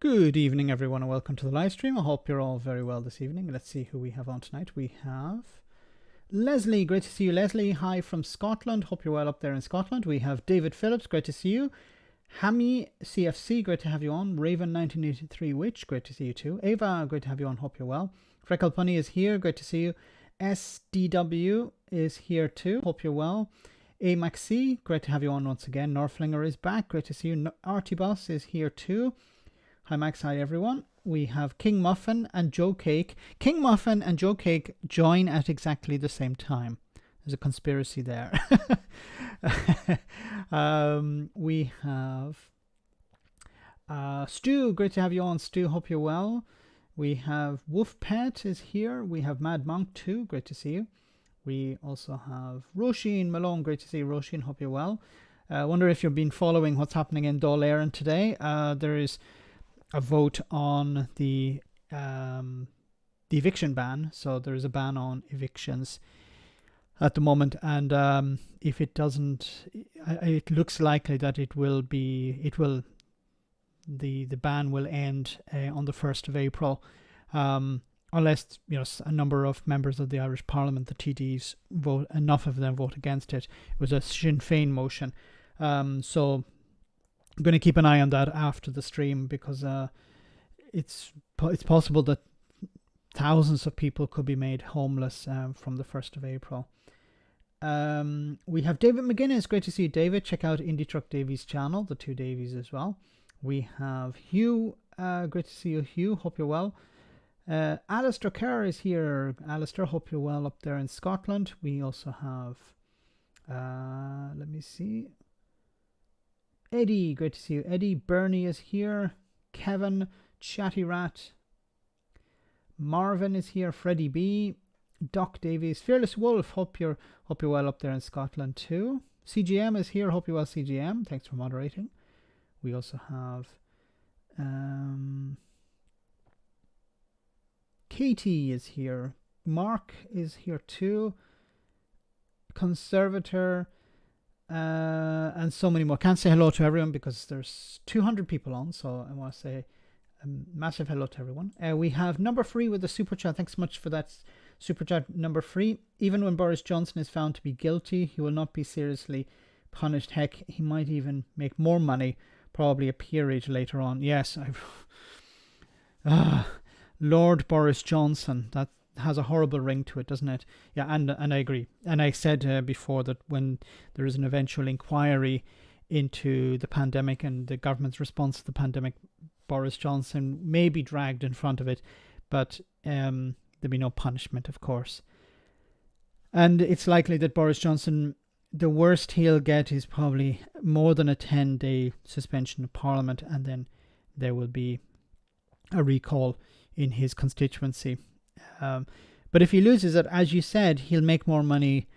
Good evening, everyone, and welcome to the live stream. I hope you're all very well this evening. Let's see who we have on tonight. We have Leslie. Great to see you, Leslie. Hi from Scotland. Hope you're well up there in Scotland. We have David Phillips. Great to see you. Hammy CFC. Great to have you on. Raven 1983 Witch. Great to see you too. Ava. Great to have you on. Hope you're well. Freckle Punny is here. Great to see you. SDW is here too. Hope you're well. A Maxi. Great to have you on once again. Norflinger is back. Great to see you. Artie Boss is here too. Hi Max, hi everyone. We have King Muffin and Joe Cake. King Muffin and Joe Cake join at exactly the same time. There's a conspiracy there. We have Stu. Great to have you on, Stu. Hope you're well. We have Wolf Pet is here. We have Mad Monk too. Great to see you. We also have Roisin Malone. Great to see you, Roisin. Hope you're well. I wonder if you've been following what's happening in Dáil Éireann today. There is a vote on the eviction ban. So there is a ban on evictions at the moment, and if it doesn't, it looks likely that the ban will end on the 1st of April, unless a number of members of the Irish Parliament, the TDs, enough of them vote against it. It was a Sinn Féin motion, so I'm going to keep an eye on that after the stream, because it's possible that thousands of people could be made homeless from the 1st of April. We have David McGuinness. Great to see you, David. Check out Indie Truck Davies' channel, the two Davies as well. We have Hugh. Great to see you, Hugh. Hope you're well. Alistair Kerr is here. Alistair, hope you're well up there in Scotland. We also have, let me see, Eddie. Great to see you, Eddie. Bernie is here. Kevin, Chatty Rat. Marvin is here. Freddie B. Doc Davies. Fearless Wolf. Hope you're well up there in Scotland too. CGM is here. Hope you're well, CGM. Thanks for moderating. We also have Katie is here. Mark is here too. Conservator. And so many more. Can't say hello to everyone because there's 200 people on, so I want to say a massive hello to everyone. We have number 3 with the super chat. Thanks so much for that super chat, number 3. Even when Boris Johnson is found to be guilty, he will not be seriously punished. Heck, he might even make more money, probably a peerage later on. Yes, Lord Boris Johnson. That has a horrible ring to it, doesn't it? Yeah, and I agree. And I said before that when there is an eventual inquiry into the pandemic and the government's response to the pandemic, Boris Johnson may be dragged in front of it, but there'll be no punishment, of course. And it's likely that Boris Johnson, the worst he'll get is probably more than a 10-day suspension of Parliament, and then there will be a recall in his constituency. But if he loses it, as you said, he'll make more money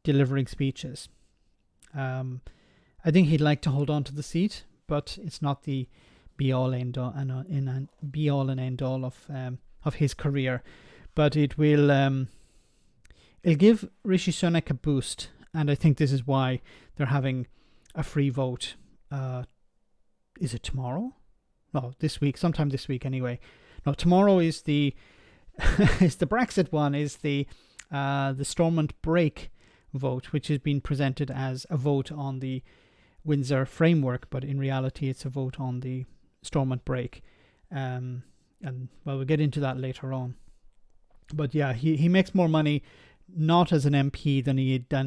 delivering speeches. I think he'd like to hold on to the seat, but it's not the be-all and end-all of his career. But it will it'll give Rishi Sunak a boost, and I think this is why they're having a free vote. Is it tomorrow? No, this week, sometime this week anyway. No, tomorrow is the is the Brexit one, is the Stormont Break vote, which has been presented as a vote on the Windsor framework, but in reality it's a vote on the Stormont Break. And well, we'll get into that later on. But yeah, he makes more money not as an MP than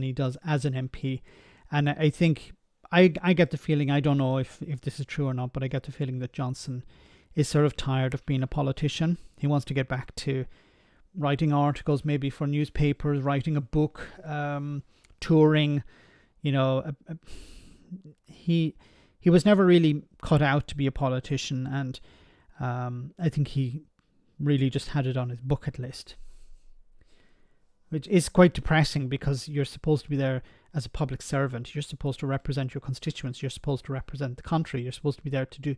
he does as an MP. And I think I get the feeling, I don't know if this is true or not, but I get the feeling that Johnson is sort of tired of being a politician. He wants to get back to writing articles, maybe for newspapers, writing a book, touring. He was never really cut out to be a politician, and I think he really just had it on his bucket list, which is quite depressing because you're supposed to be there as a public servant. You're supposed to represent your constituents. You're supposed to represent the country. You're supposed to be there to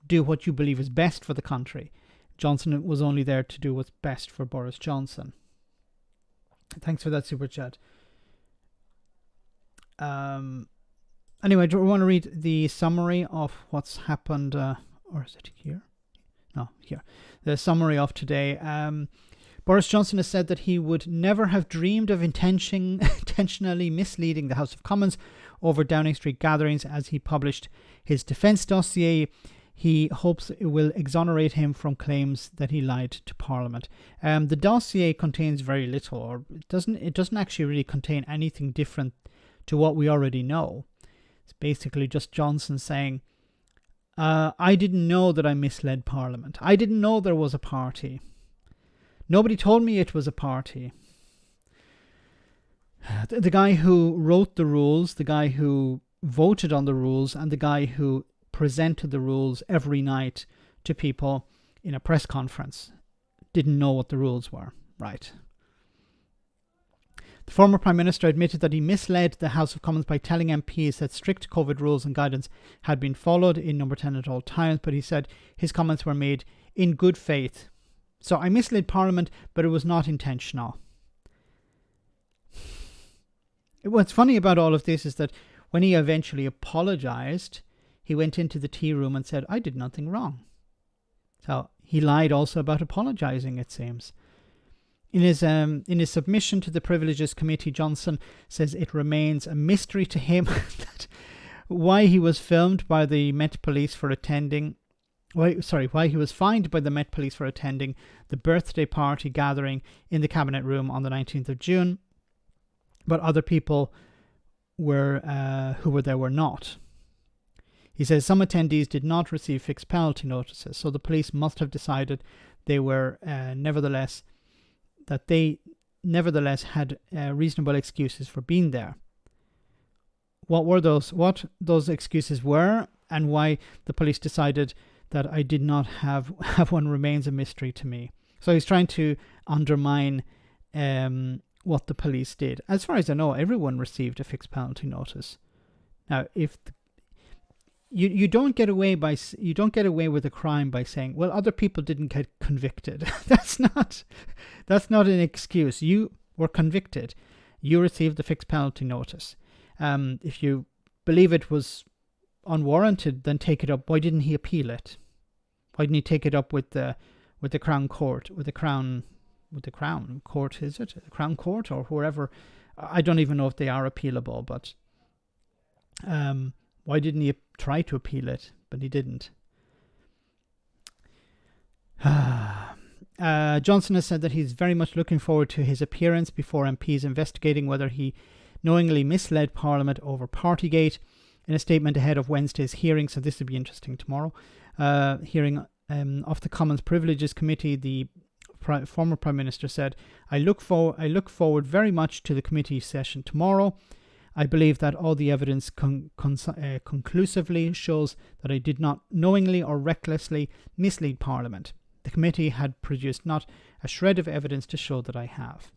do what you believe is best for the country. Johnson was only there to do what's best for Boris Johnson. Thanks for that super chat. Anyway, do you want to read the summary of what's happened or is it here? No, here. The summary of today. Boris Johnson has said that he would never have dreamed of intentionally misleading the House of Commons over Downing Street gatherings as he published his defence dossier. He hopes it will exonerate him from claims that he lied to Parliament. The dossier contains very little, or it doesn't actually really contain anything different to what we already know. It's basically just Johnson saying, I didn't know that I misled Parliament. I didn't know there was a party. Nobody told me it was a party. The guy who wrote the rules, the guy who voted on the rules, and the guy who presented the rules every night to people in a press conference didn't know what the rules were, right? The former Prime Minister admitted that he misled the House of Commons by telling MPs that strict COVID rules and guidance had been followed in Number 10 at all times, but he said his comments were made in good faith. So I misled Parliament, but it was not intentional. What's funny about all of this is that when he eventually apologised, he went into the tea room and said, I did nothing wrong. So he lied also about apologising, it seems. In his submission to the Privileges Committee, Johnson says it remains a mystery to him that why he was filmed by the Met Police for attending... why he was fined by the Met Police for attending the birthday party gathering in the Cabinet Room on the 19th of June, but other people who were there were not. He says some attendees did not receive fixed penalty notices, so the police must have decided they were nevertheless had reasonable excuses for being there. What those excuses were, and why the police decided that I did not have one remains a mystery to me. So he's trying to undermine what the police did. As far as I know, everyone received a fixed penalty notice. Now, if you don't get away with a crime by saying, well, other people didn't get convicted. That's not an excuse. You were convicted. You received the fixed penalty notice. If you believe it was unwarranted, then take it up. Why didn't he appeal it? Why didn't he take it up with the Crown Court, with the Crown Court? Is it the Crown Court or whoever? I don't even know if they are appealable, but why didn't he try to appeal it? But he didn't. Johnson has said that he's very much looking forward to his appearance before MPs investigating whether he knowingly misled Parliament over Partygate. In a statement ahead of Wednesday's hearing, so this will be interesting tomorrow, hearing of the Commons Privileges Committee, the former Prime Minister said, I look forward very much to the committee session tomorrow. I believe that all the evidence conclusively shows that I did not knowingly or recklessly mislead Parliament. The committee had produced not a shred of evidence to show that I have.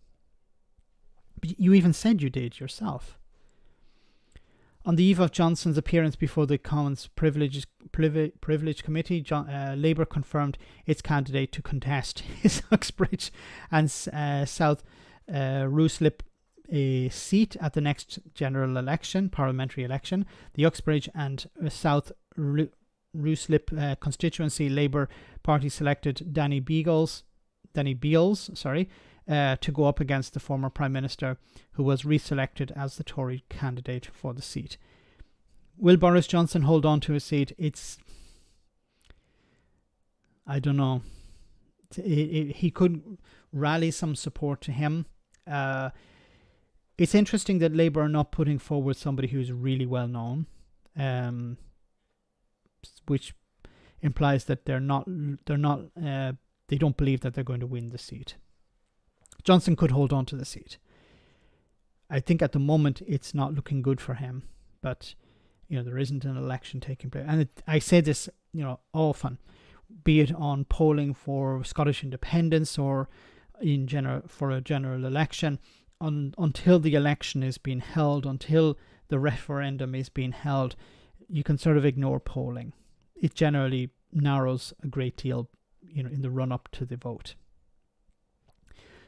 But you even said you did yourself. On the eve of Johnson's appearance before the Commons Privilege Committee, Labour confirmed its candidate to contest his Uxbridge and South Ruislip seat at the next general election, parliamentary election. The Uxbridge and South Ruislip constituency, Labour Party selected Danny Beales, to go up against the former Prime Minister, who was reselected as the Tory candidate for the seat. Will Boris Johnson hold on to his seat? I don't know. He could rally some support to him. It's interesting that Labour are not putting forward somebody who's really well known, which implies that they don't believe that they're going to win the seat. Johnson could hold on to the seat. I think at the moment it's not looking good for him, but there isn't an election taking place. And I say this often, be it on polling for Scottish independence or in general for a general election, until the election is being held, until the referendum is being held, you can sort of ignore polling. It generally narrows a great deal, in the run-up to the vote.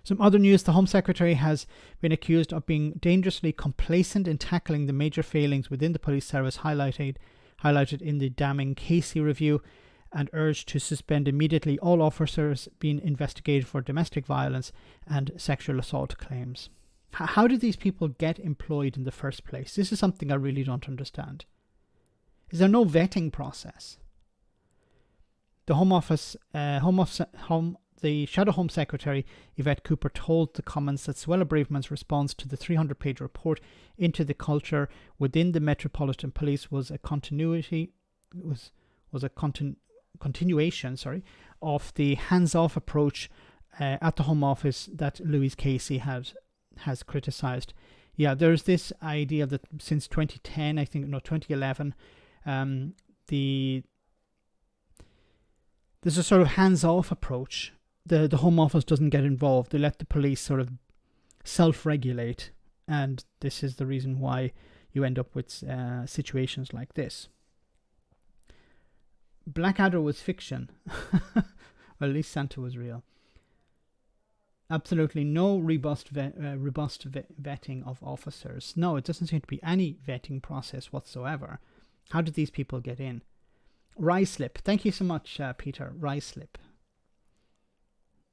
Some other news: the Home Secretary has been accused of being dangerously complacent in tackling the major failings within the police service highlighted in the damning Casey review. and urged to suspend immediately all officers being investigated for domestic violence and sexual assault claims. How did these people get employed in the first place? This is something I really don't understand. Is there no vetting process? The the Shadow Home Secretary, Yvette Cooper, told the Commons that Suella Braverman's response to the 300-page report into the culture within the Metropolitan Police was a continuation of the hands-off approach at the Home Office that Louise Casey has criticised. Yeah, there's this idea that since 2011, there's a sort of hands-off approach. The Home Office doesn't get involved. They let the police sort of self-regulate, and this is the reason why you end up with situations like this. Blackadder was fiction. Well, at least Santa was real. Absolutely no robust vetting of officers. No, it doesn't seem to be any vetting process whatsoever. How did these people get in? Ryeslip. Thank you so much, Peter. Ryeslip.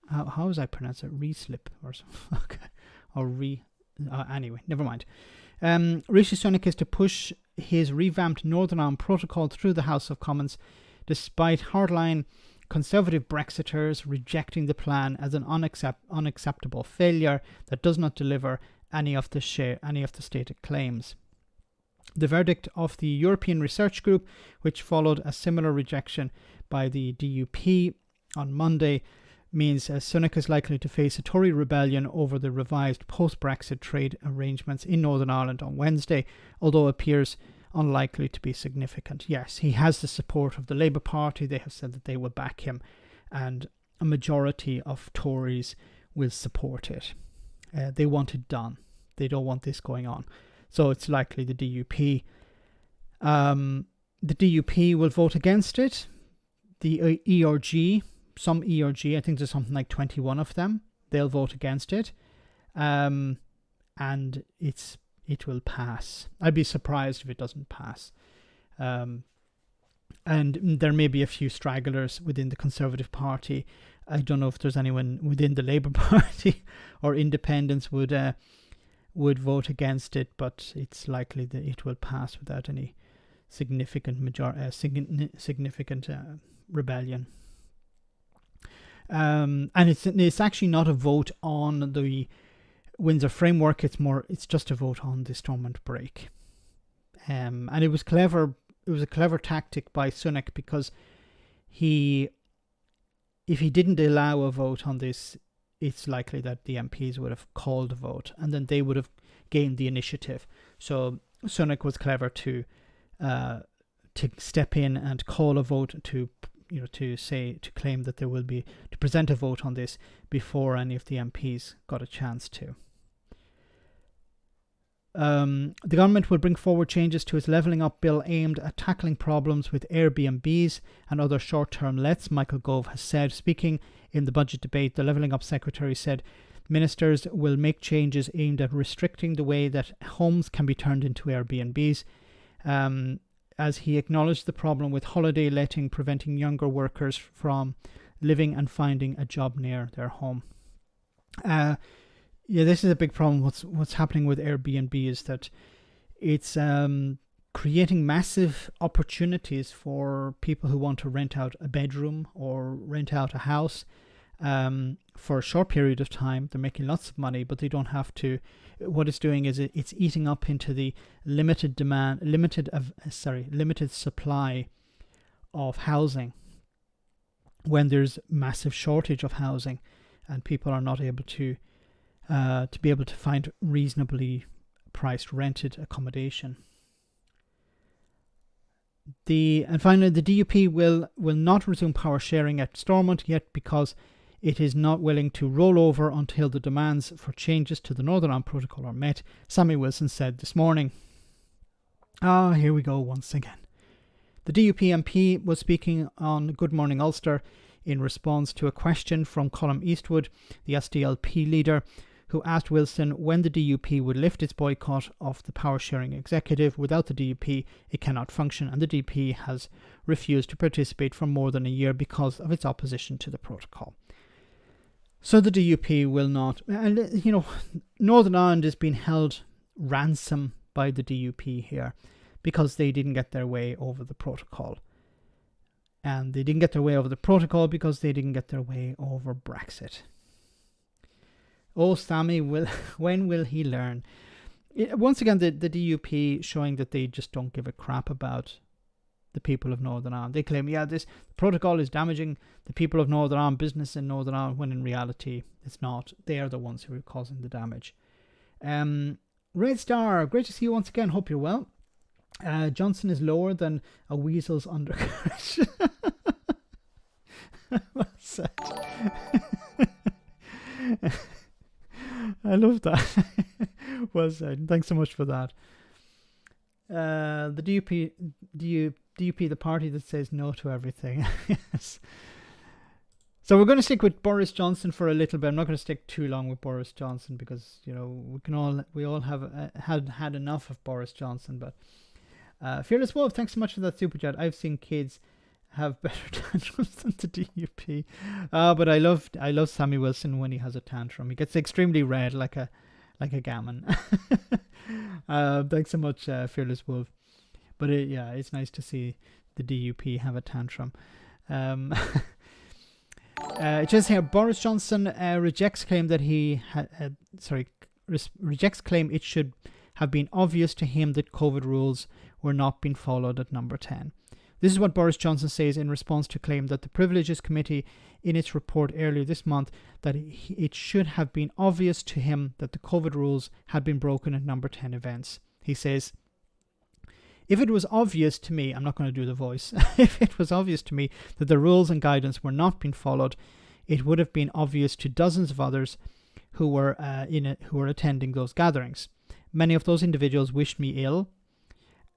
How was I pronounce it? Reslip or something. Okay. Or anyway, never mind. Rishi Sunak is to push his revamped Northern Ireland Protocol through the House of Commons, despite hardline Conservative Brexiters rejecting the plan as an unacceptable failure that does not deliver any of the stated claims. The verdict of the European Research Group, which followed a similar rejection by the DUP on Monday, means Sunak is likely to face a Tory rebellion over the revised post-Brexit trade arrangements in Northern Ireland on Wednesday, although it appears unlikely to be significant. Yes, he has the support of the Labour Party. They have said that they will back him, and a majority of Tories will support it. They want it done. They don't want this going on. So it's likely the DUP. The DUP will vote against it. The ERG, some ERG, I think there's something like 21 of them, they'll vote against it. And it will pass. I'd be surprised if it doesn't pass. And there may be a few stragglers within the Conservative Party. I don't know if there's anyone within the Labour Party or independents would vote against it, but it's likely that it will pass without any significant rebellion. And it's actually not a vote on the Windsor framework. It's just a vote on the Stormont break. And it was clever. It was a clever tactic by Sunak, because if he didn't allow a vote on this, it's likely that the MPs would have called a vote, and then they would have gained the initiative. So Sunak was clever to step in and call a vote to claim that there will be, to present a vote on this before any of the MPs got a chance to. The government will bring forward changes to its levelling up bill aimed at tackling problems with Airbnbs and other short-term lets, Michael Gove has said. Speaking in the budget debate, the levelling up secretary said ministers will make changes aimed at restricting the way that homes can be turned into Airbnbs, as he acknowledged the problem with holiday letting preventing younger workers from living and finding a job near their home. Yeah, this is a big problem. What's happening with Airbnb is that it's creating massive opportunities for people who want to rent out a bedroom or rent out a house for a short period of time. They're making lots of money, but they don't have to. What it's doing is it's eating up into the limited supply of housing when there's massive shortage of housing and people are not able to be able to find reasonably priced rented accommodation. And finally, the DUP will not resume power sharing at Stormont yet, because it is not willing to roll over until the demands for changes to the Northern Ireland Protocol are met, Sammy Wilson said this morning. Here we go once again. The DUP MP was speaking on Good Morning Ulster in response to a question from Colm Eastwood, the SDLP leader, who asked Wilson when the DUP would lift its boycott of the power-sharing executive. Without the DUP, it cannot function, and the DUP has refused to participate for more than a year because of its opposition to the protocol. So the DUP will not... And, you know, Northern Ireland is being held ransom by the DUP here because they didn't get their way over the protocol. And they didn't get their way over the protocol because they didn't get their way over Brexit. Oh, Sammy, when will he learn? Once again, the DUP showing that they just don't give a crap about the people of Northern Ireland. They claim, yeah, this protocol is damaging the people of Northern Ireland, business in Northern Ireland, when in reality it's not. They are the ones who are causing the damage. Red Star, great to see you once again. Hope you're well. Johnson is lower than a weasel's undercarriage. What's that? I love that. Well said. Thanks so much for that. The DUP, the party that says no to everything. Yes. So we're going to stick with Boris Johnson for a little bit. I'm not going to stick too long with Boris Johnson because, you know, we all have had enough of Boris Johnson. But Fearless Wolf, thanks so much for that super chat. I've seen kids have better tantrums than the DUP. But I love Sammy Wilson when he has a tantrum. He gets extremely red like a gammon. Thanks so much, Fearless Wolf. But it's nice to see the DUP have a tantrum. It says here, Boris Johnson rejects claim that rejects claim it should have been obvious to him that COVID rules were not being followed at Number 10. This is what Boris Johnson says in response to claim that the Privileges Committee in its report earlier this month that it should have been obvious to him that the COVID rules had been broken at Number 10 events. He says, if it was obvious to me, I'm not going to do the voice, if it was obvious to me that the rules and guidance were not being followed, it would have been obvious to dozens of others who were attending those gatherings. Many of those individuals wished me ill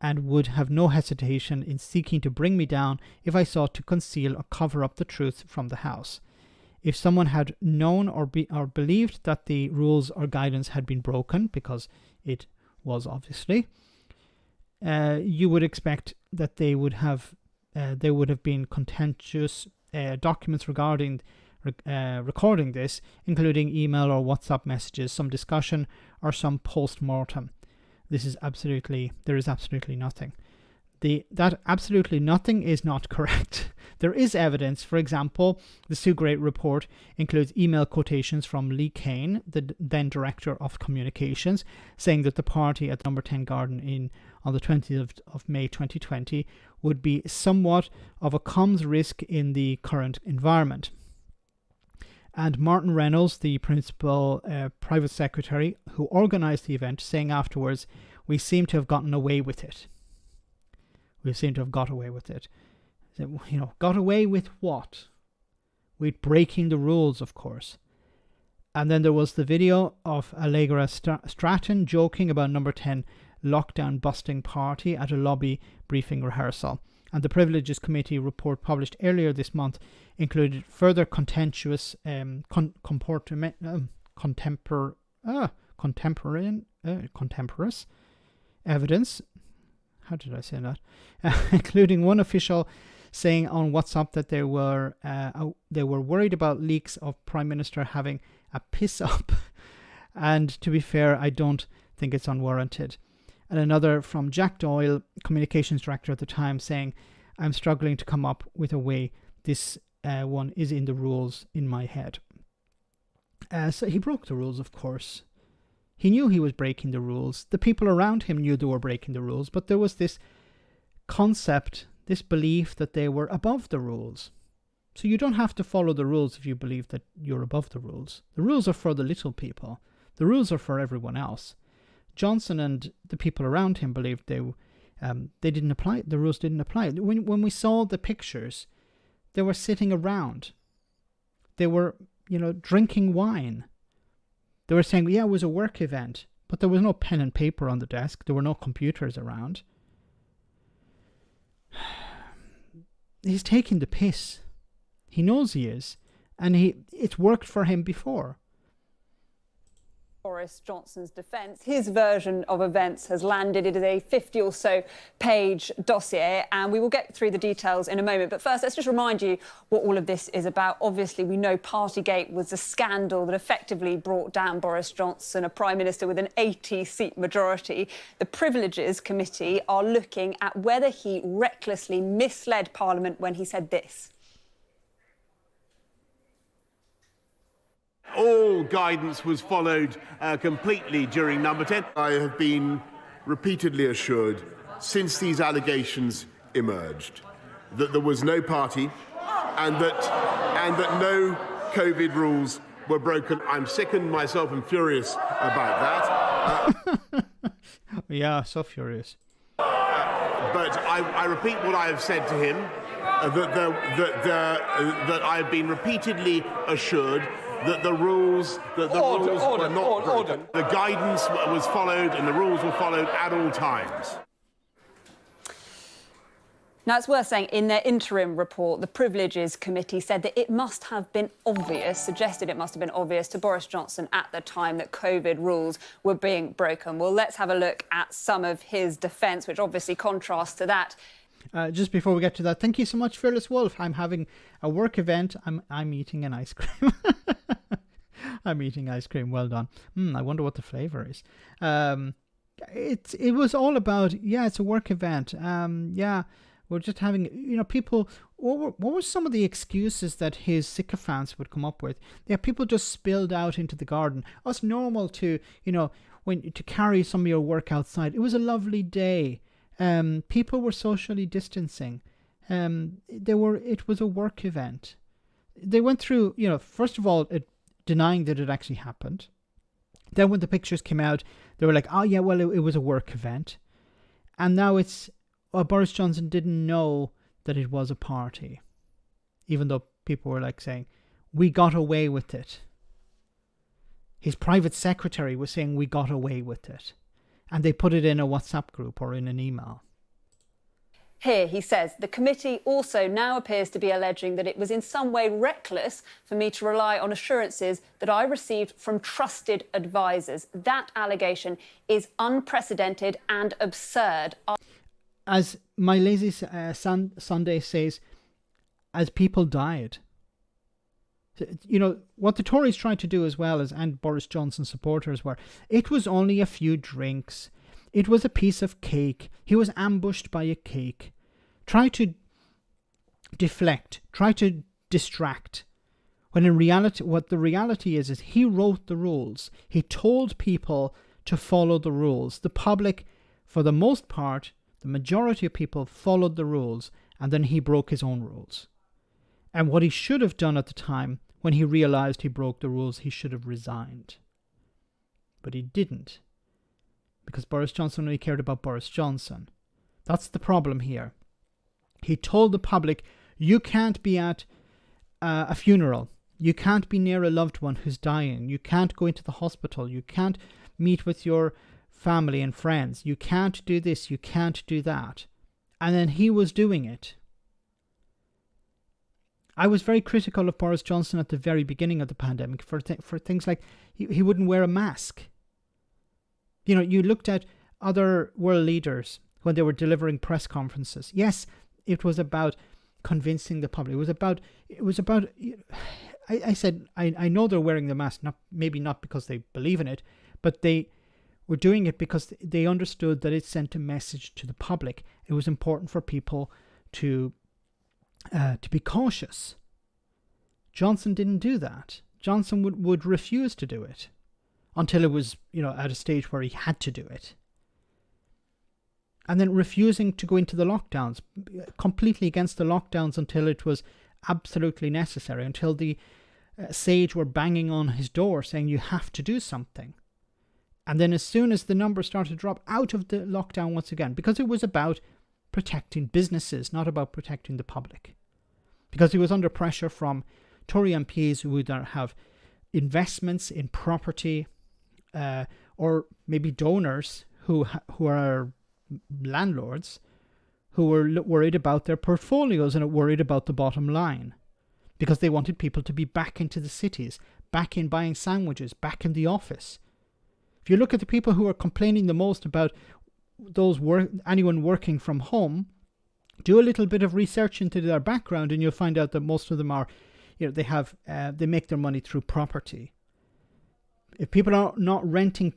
and would have no hesitation in seeking to bring me down if I sought to conceal or cover up the truth from the House. If someone had known or believed that the rules or guidance had been broken, because it was obviously, you would expect that they would have been contentious documents regarding recording this, including email or WhatsApp messages, some discussion, or some post-mortem. There is absolutely nothing. That absolutely nothing is not correct. There is evidence. For example, the Sue Great report includes email quotations from Lee Kane, the then Director of Communications, saying that the party at Number 10 Garden on the 20th of May 2020 would be somewhat of a comms risk in the current environment. And Martin Reynolds, the principal private secretary who organised the event, saying afterwards, we seem to have gotten away with it. We seem to have got away with it. You know, got away with what? With breaking the rules, of course. And then there was the video of Allegra Stratton joking about Number 10 lockdown busting party at a lobby briefing rehearsal. And the Privileges Committee report published earlier this month included further contentious contemporaneous evidence. How did I say that? Including one official saying on WhatsApp that they were worried about leaks of Prime Minister having a piss up. And to be fair, I don't think it's unwarranted. And another from Jack Doyle, communications director at the time, saying, I'm struggling to come up with a way this one is in the rules in my head. So he broke the rules, of course. He knew he was breaking the rules. The people around him knew they were breaking the rules, but there was this concept, this belief that they were above the rules. So you don't have to follow the rules if you believe that you're above the rules. The rules are for the little people. The rules are for everyone else. Johnson and the people around him believed they didn't apply. The rules didn't apply. When we saw the pictures, they were sitting around. They were, drinking wine. They were saying, yeah, it was a work event, but there was no pen and paper on the desk. There were no computers around. He's taking the piss. He knows he is, and it's worked for him before. Boris Johnson's defence. His version of events has landed. It is a 50 or so page dossier, and we will get through the details in a moment. But first, let's just remind you what all of this is about. Obviously, we know PartyGate was a scandal that effectively brought down Boris Johnson, a Prime Minister with an 80-seat majority. The Privileges Committee are looking at whether he recklessly misled Parliament when he said this. All guidance was followed completely during number 10. I have been repeatedly assured since these allegations emerged that there was no party and that no COVID rules were broken. I'm sickened myself and furious about that. Yeah, so furious. But I repeat what I have said to him, that I have been repeatedly assured that the rules were not broken. The guidance was followed and the rules were followed at all times. Now, it's worth saying, in their interim report, the Privileges Committee said that it must have been obvious, suggested it must have been obvious to Boris Johnson at the time that COVID rules were being broken. Well, let's have a look at some of his defence, which obviously contrasts to that. Just before we get to that, thank you so much, Fearless Wolf. I'm having a work event. I'm eating an ice cream. I'm eating ice cream. Well done. I wonder what the flavour is. It was all about, it's a work event. We're just having, people, what were some of the excuses that his sycophants would come up with? Yeah, people just spilled out into the garden. Oh, it's normal to, to carry some of your work outside. It was a lovely day. People were socially distancing. It was a work event. They went through, first of all, denying that it actually happened. Then when the pictures came out, they were like, oh yeah, well, it was a work event. And now it's, Boris Johnson didn't know that it was a party. Even though people were like saying, we got away with it. His private secretary was saying we got away with it. And they put it in a WhatsApp group or in an email. Here, he says, the committee also now appears to be alleging that it was in some way reckless for me to rely on assurances that I received from trusted advisors. That allegation is unprecedented and absurd. As my lazy Sunday says, as people died. What the Tories tried to do as well and Boris Johnson supporters were, it was only a few drinks. It was a piece of cake. He was ambushed by a cake. Try to deflect. Try to distract. When in reality, what the reality is he wrote the rules. He told people to follow the rules. The public, for the most part, the majority of people followed the rules, and then he broke his own rules. And what he should have done at the time, when he realised he broke the rules, he should have resigned. But he didn't. Because Boris Johnson only cared about Boris Johnson. That's the problem here. He told the public, you can't be at a funeral. You can't be near a loved one who's dying. You can't go into the hospital. You can't meet with your family and friends. You can't do this. You can't do that. And then he was doing it. I was very critical of Boris Johnson at the very beginning of the pandemic for things like he wouldn't wear a mask. You looked at other world leaders when they were delivering press conferences. Yes, it was about convincing the public. It was about. I said I know they're wearing the mask, maybe not because they believe in it, but they were doing it because they understood that it sent a message to the public. It was important for people to be cautious. Johnson didn't do that. Johnson would refuse to do it until it was, at a stage where he had to do it. And then refusing to go into the lockdowns, completely against the lockdowns until it was absolutely necessary, until the SAGE were banging on his door saying you have to do something. And then as soon as the numbers started to drop, out of the lockdown once again, because it was about protecting businesses, not about protecting the public. Because he was under pressure from Tory MPs who would have investments in property, or maybe donors who are landlords who were worried about their portfolios and worried about the bottom line, because they wanted people to be back into the cities, back in buying sandwiches, back in the office. If you look at the people who are complaining the most about anyone working from home, do a little bit of research into their background, and you'll find out that most of them are, they make their money through property. If people are not renting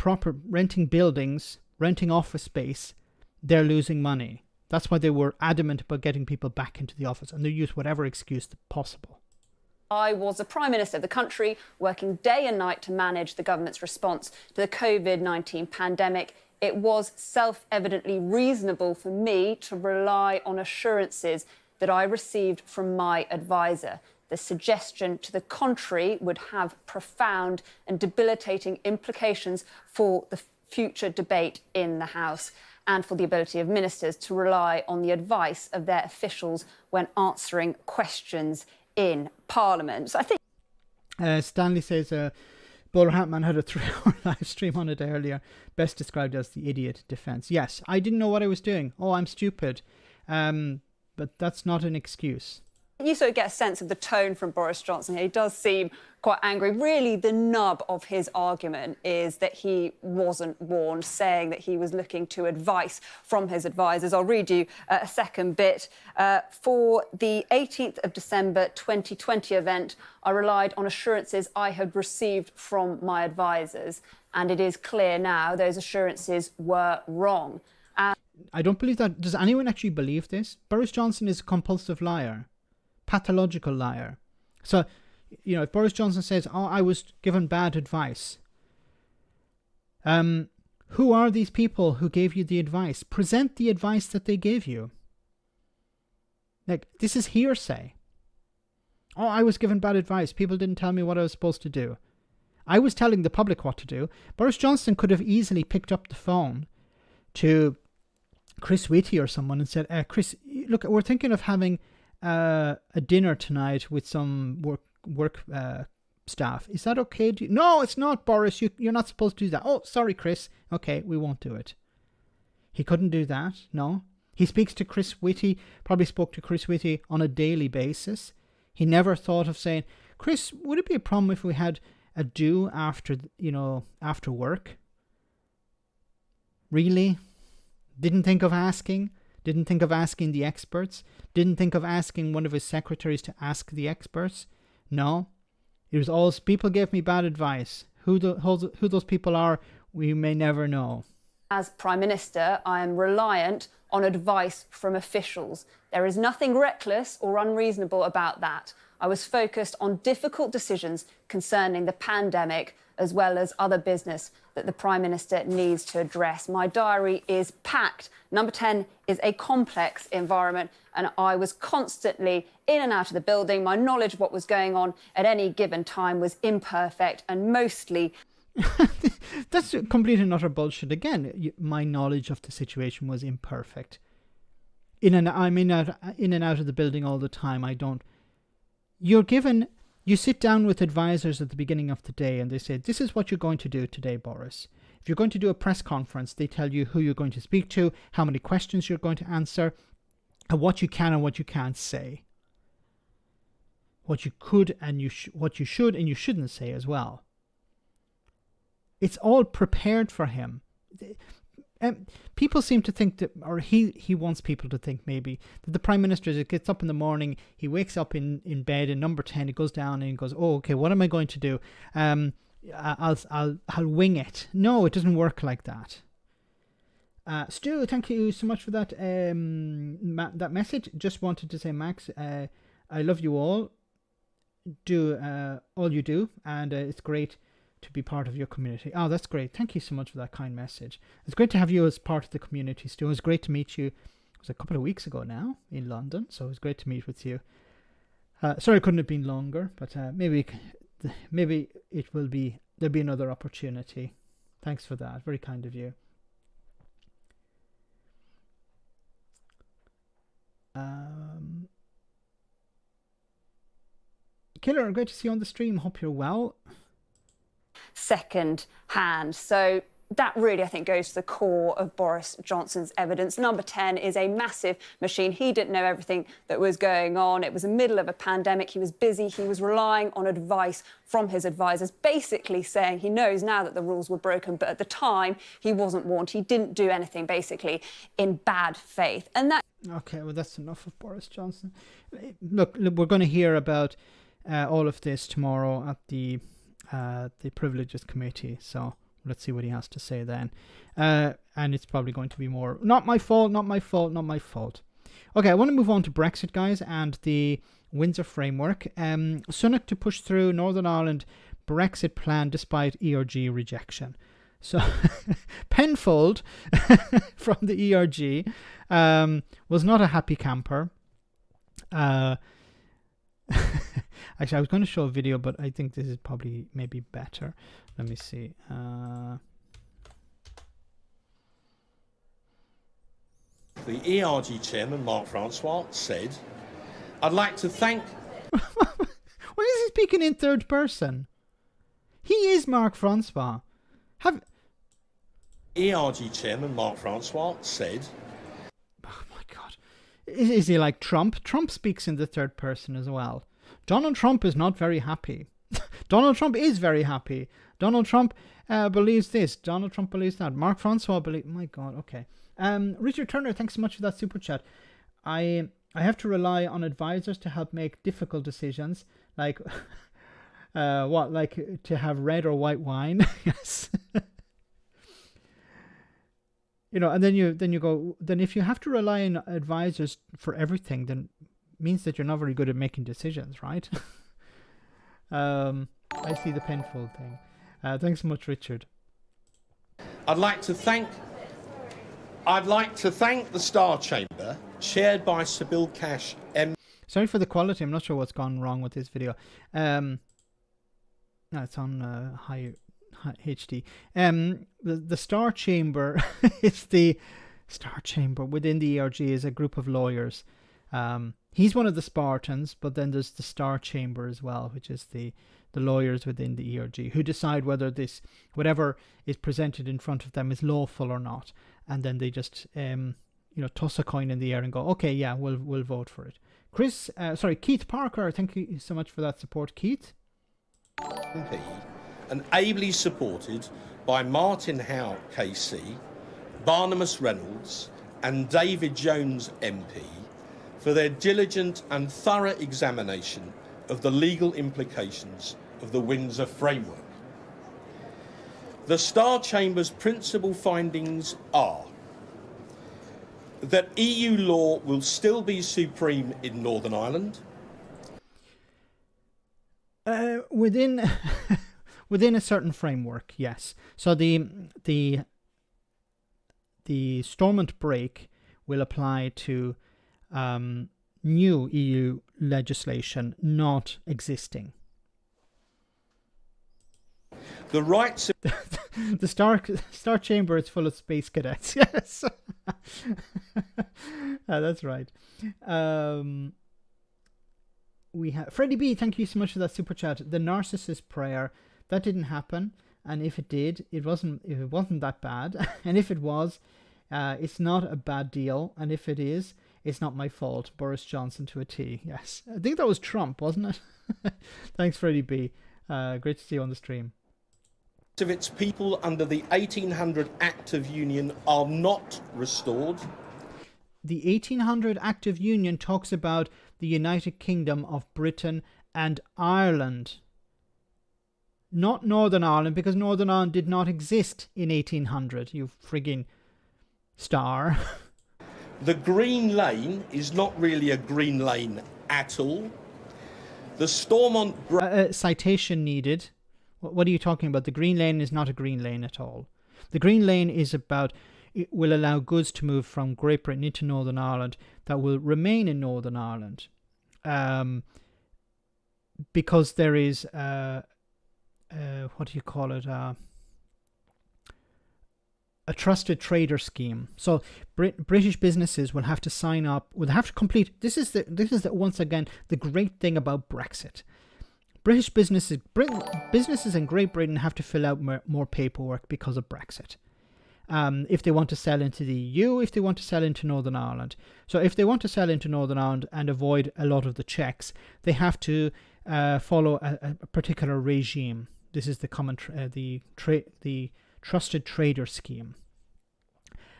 buildings, renting office space, they're losing money. That's why they were adamant about getting people back into the office, and they use whatever excuse possible. I was the Prime Minister of the country, working day and night to manage the government's response to the COVID-19 pandemic. It was self-evidently reasonable for me to rely on assurances that I received from my advisor. The suggestion to the contrary would have profound and debilitating implications for the future debate in the House and for the ability of ministers to rely on the advice of their officials when answering questions in Parliament. So I think Stanley says Bowler Hatman had a 3-hour live stream on it earlier, best described as the idiot defence. Yes, I didn't know what I was doing. Oh, I'm stupid. But that's not an excuse. you sort of get a sense of the tone from Boris Johnson here. He does seem quite angry. Really, the nub of his argument is that he wasn't warned, saying that he was looking to advice from his advisors. I'll read you a second bit. For the 18th of December 2020 event, I relied on assurances I had received from my advisors. And it is clear now those assurances were wrong. I don't believe that. Does anyone actually believe this? Boris Johnson is a compulsive liar, pathological liar. So, you know, if Boris Johnson says, oh, I was given bad advice, who are these people who gave you the advice? Present the advice that they gave you. Like, this is hearsay. Oh, I was given bad advice. People didn't tell me what I was supposed to do. I was telling the public what to do. Boris Johnson could have easily picked up the phone to Chris Whitty or someone and said, Chris, look, we're thinking of having a dinner tonight with some work staff. Is that okay? No, it's not, Boris. You're not supposed to do that. Oh, sorry, Chris. Okay, we won't do it. He couldn't do that. No. He speaks to Chris Whitty, probably spoke to Chris Whitty on a daily basis. He never thought of saying, Chris, would it be a problem if we had a do after work? Really? Didn't think of asking the experts, didn't think of asking one of his secretaries to ask the experts. No, it was all people gave me bad advice. Who those people are, we may never know. As Prime Minister, I am reliant on advice from officials. There is nothing reckless or unreasonable about that. I was focused on difficult decisions concerning the pandemic as well as other business that the Prime Minister needs to address. My diary is packed. Number 10 is a complex environment, and I was constantly in and out of the building. My knowledge of what was going on at any given time was imperfect and mostly... That's complete and utter bullshit. Again, my knowledge of the situation was imperfect. I'm in and out of the building all the time. You sit down with advisors at the beginning of the day and they say, this is what you're going to do today, Boris. If you're going to do a press conference, they tell you who you're going to speak to, how many questions you're going to answer, and what you can and what you can't say. What you could and what you should and you shouldn't say as well. It's all prepared for him. People seem to think that, or he wants people to think maybe, that the Prime Minister gets up in the morning, he wakes up in bed in number 10, he goes down and he goes, oh, okay, what am I going to do? I'll wing it. No, it doesn't work like that. Stu, thank you so much for that that message. Just wanted to say, Max, I love you all. Do all you do, and it's great to be part of your community. Oh, that's great. Thank you so much for that kind message. It's great to have you as part of the community, Stu. It was great to meet you. It was a couple of weeks ago now in London, so it was great to meet with you. Sorry it couldn't have been longer, but maybe there'll be another opportunity. Thanks for that. Very kind of you. Killer, great to see you on the stream. Hope you're well. Second hand. So that really, I think, goes to the core of Boris Johnson's evidence. Number 10 is a massive machine. He didn't know everything that was going on. It was the middle of a pandemic. He was busy. He was relying on advice from his advisors, basically saying he knows now that the rules were broken, but at the time he wasn't warned. He didn't do anything, basically, in bad faith. And that... Okay, well, that's enough of Boris Johnson. Look, we're going to hear about all of this tomorrow at the Privileges Committee, so let's see what he has to say then. And it's probably going to be more, not my fault, not my fault, not my fault. Okay, I want to move on to Brexit, guys, and the Windsor Framework. Sunak to push through Northern Ireland Brexit plan despite ERG rejection. So Penfold from the ERG was not a happy camper. Actually, I was going to show a video, but I think this is probably maybe better. Let me see. The ERG chairman, Mark Francois, said, I'd like to thank... Why is he speaking in third person? He is Mark Francois. ERG chairman, Mark Francois, said... Oh my God. Is he like Trump? Trump speaks in the third person as well. Donald Trump is not very happy. Donald Trump is very happy. Donald Trump believes this. Donald Trump believes that. Mark Francois believes... My God, okay. Richard Turner, thanks so much for that super chat. I have to rely on advisors to help make difficult decisions. Like, what? Like to have red or white wine? Yes. You know, and then you go... Then if you have to rely on advisors for everything, then means that you're not very good at making decisions, right? I see the Penfold thing. Thanks so much, Richard. I'd like to thank the Star Chamber, chaired by Sybil Cash M. Sorry for the quality. I'm not sure what's gone wrong with this video. No, it's on high HD. The Star Chamber is the Star Chamber within the ERG is a group of lawyers. He's one of the Spartans, but then there's the Star Chamber as well, which is the lawyers within the ERG who decide whether whatever is presented in front of them is lawful or not, and then they just toss a coin in the air and go, okay, yeah, we'll vote for it. Keith Parker, thank you so much for that support, Keith. MP, and ably supported by Martin Howe KC, Barnabas Reynolds, and David Jones MP. For their diligent and thorough examination of the legal implications of the Windsor Framework. The Star Chamber's principal findings are that EU law will still be supreme in Northern Ireland. Within a certain framework, yes. So the Stormont break will apply to new EU legislation not existing. The rights of the Star Chamber is full of space cadets. Yes, that's right. We have Freddie B. Thank you so much for that super chat. The narcissist prayer, that didn't happen, and if it did, it wasn't that bad. And if it was, it's not a bad deal. And if it is, it's not my fault. Boris Johnson to a T. Yes. I think that was Trump, wasn't it? Thanks, Freddie B. Great to see you on the stream. Of its people under the 1800 Act of Union are not restored. The 1800 Act of Union talks about the United Kingdom of Britain and Ireland. Not Northern Ireland, because Northern Ireland did not exist in 1800, you frigging star. The Green Lane is not really a green lane at all. The Stormont... citation needed. What are you talking about? The Green Lane is not a green lane at all. The Green Lane is about... It will allow goods to move from Great Britain into Northern Ireland that will remain in Northern Ireland. Because there is... what do you call it? A trusted trader scheme. So British businesses will have to sign up, will have to complete. This is once again the great thing about Brexit. British businesses in Great Britain have to fill out more paperwork because of Brexit. if they want to sell into the EU, if they want to sell into Northern Ireland. So if they want to sell into Northern Ireland and avoid a lot of the checks, they have to follow a particular regime. This is the common the trusted trader scheme,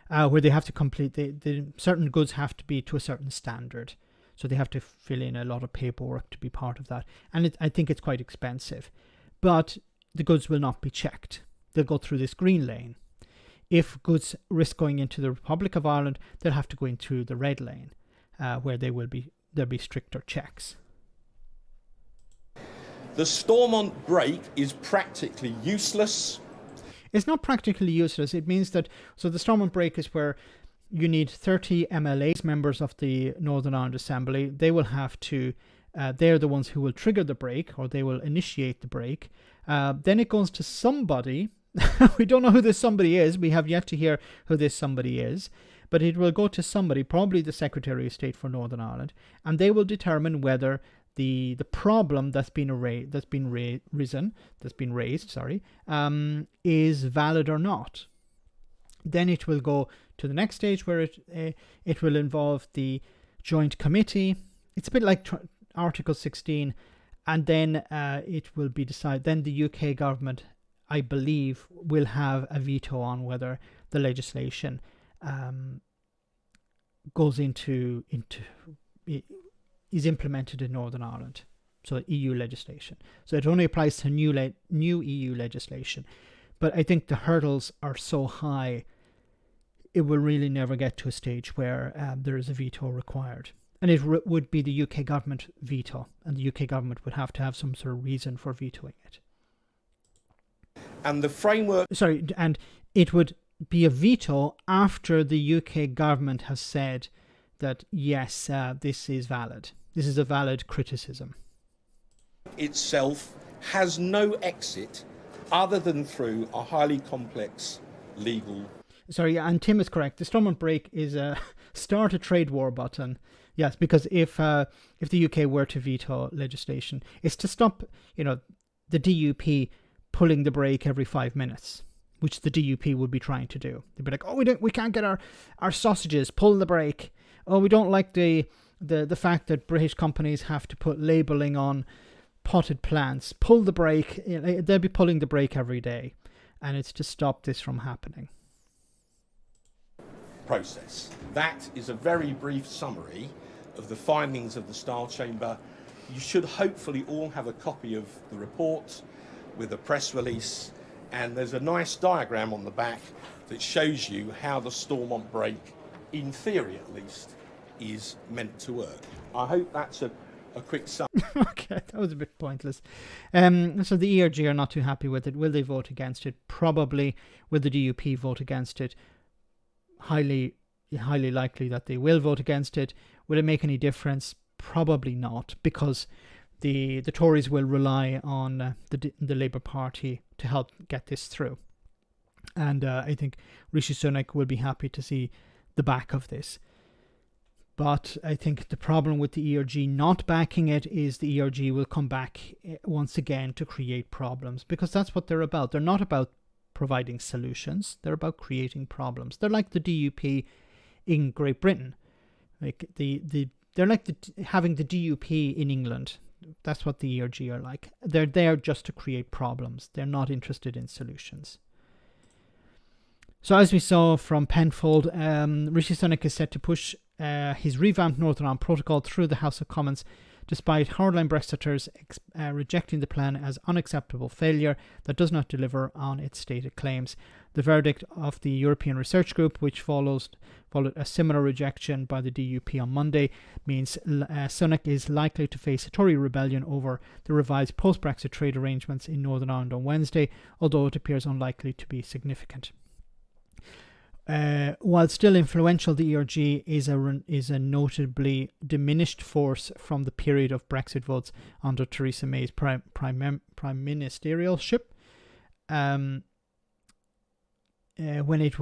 where they have to complete the certain goods have to be to a certain standard. So they have to fill in a lot of paperwork to be part of that. And I think it's quite expensive. But the goods will not be checked. They'll go through this green lane. If goods risk going into the Republic of Ireland, they'll have to go into the red lane, where there'll be stricter checks. The Stormont break is practically useless. It's not practically useless. It means that, so the Stormont break is where you need 30 MLAs, members of the Northern Ireland Assembly. They will have to, they're the ones who will trigger the break, or they will initiate the break. Then it goes to somebody. We don't know who this somebody is. We have yet to hear who this somebody is. But it will go to somebody, probably the Secretary of State for Northern Ireland, and they will determine whether the problem that's been raised is valid or not. Then it will go to the next stage, where it will involve the joint committee. It's a bit like Article 16, and then it will be decided. Then the UK government, I believe, will have a veto on whether the legislation goes is implemented in Northern Ireland. So EU legislation. So it only applies to new EU legislation. But I think the hurdles are so high, it will really never get to a stage where there is a veto required. And it would be the UK government veto, and the UK government would have to have some sort of reason for vetoing it. And the framework... Sorry, and it would be a veto after the UK government has said that, yes, this is valid. This is a valid criticism. Itself has no exit other than through a highly complex legal... Sorry, and Tim is correct. The Stormont break is a start a trade war button. Yes, because if the UK were to veto legislation, it's to stop, the DUP pulling the brake every 5 minutes, which the DUP would be trying to do. They'd be like, oh, we can't get our sausages, pull the brake. Oh, we don't like the fact that British companies have to put labelling on potted plants. Pull the brake. They'll be pulling the brake every day, and it's to stop this from happening. Process. That is a very brief summary of the findings of the Star Chamber. You should hopefully all have a copy of the report with a press release, and there's a nice diagram on the back that shows you how the Stormont break, in theory at least, is meant to work. I hope that's a quick summary. Okay, that was a bit pointless. So the ERG are not too happy with it. Will they vote against it? Probably. Will the DUP vote against it? Highly likely that they will vote against it. Will it make any difference? Probably not, because the Tories will rely on the Labour Party to help get this through. And I think Rishi Sunak will be happy to see the back of this. But I think the problem with the ERG not backing it is the ERG will come back once again to create problems, because that's what they're about. They're not about providing solutions. They're about creating problems. They're like the DUP in Great Britain. Like they're like having the DUP in England. That's what the ERG are like. They're there just to create problems. They're not interested in solutions. So as we saw from Penfold, Rishi Sunak is set to push his revamped Northern Ireland Protocol through the House of Commons, despite hardline Brexiters rejecting the plan as unacceptable failure that does not deliver on its stated claims. The verdict of the European Research Group, which followed a similar rejection by the DUP on Monday, means Sunak is likely to face a Tory rebellion over the revised post-Brexit trade arrangements in Northern Ireland on Wednesday, although it appears unlikely to be significant. While still influential, the ERG is a notably diminished force from the period of Brexit votes under Theresa May's prime ministerialship, when it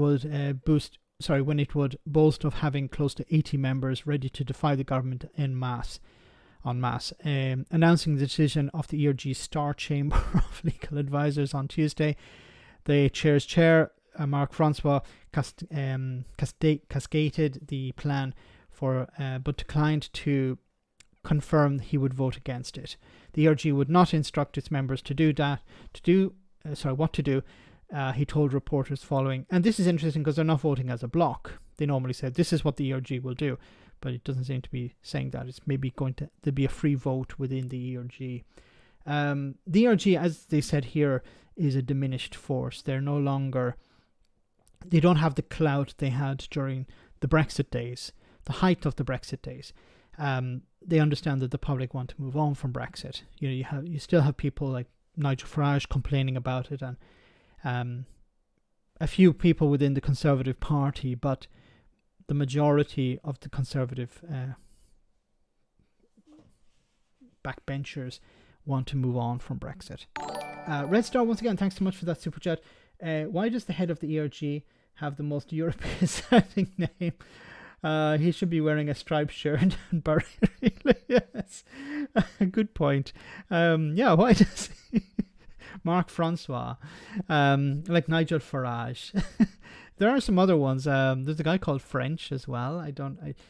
would boast of having close to 80 members ready to defy the government en masse. Announcing the decision of the ERG's Star Chamber of Legal Advisors on Tuesday, the chair's chair, Marc Francois cascaded the plan but declined to confirm he would vote against it. The ERG would not instruct its members what to do. He told reporters following, and this is interesting because they're not voting as a bloc. They normally say this is what the ERG will do, but it doesn't seem to be saying that. It's maybe going to be a free vote within the ERG. The ERG, as they said here, is a diminished force. They don't have the clout they had during the Brexit days, the height of the Brexit days. They understand that the public want to move on from Brexit. You still have people like Nigel Farage complaining about it, and a few people within the Conservative Party, but the majority of the Conservative backbenchers want to move on from Brexit. Red Star, once again, thanks so much for that super chat. Why does the head of the ERG have the most European sounding name? He should be wearing a striped shirt and beret. Yes, good point. Why does he? Marc Francois, like Nigel Farage. There are some other ones. There's a guy called French as well. I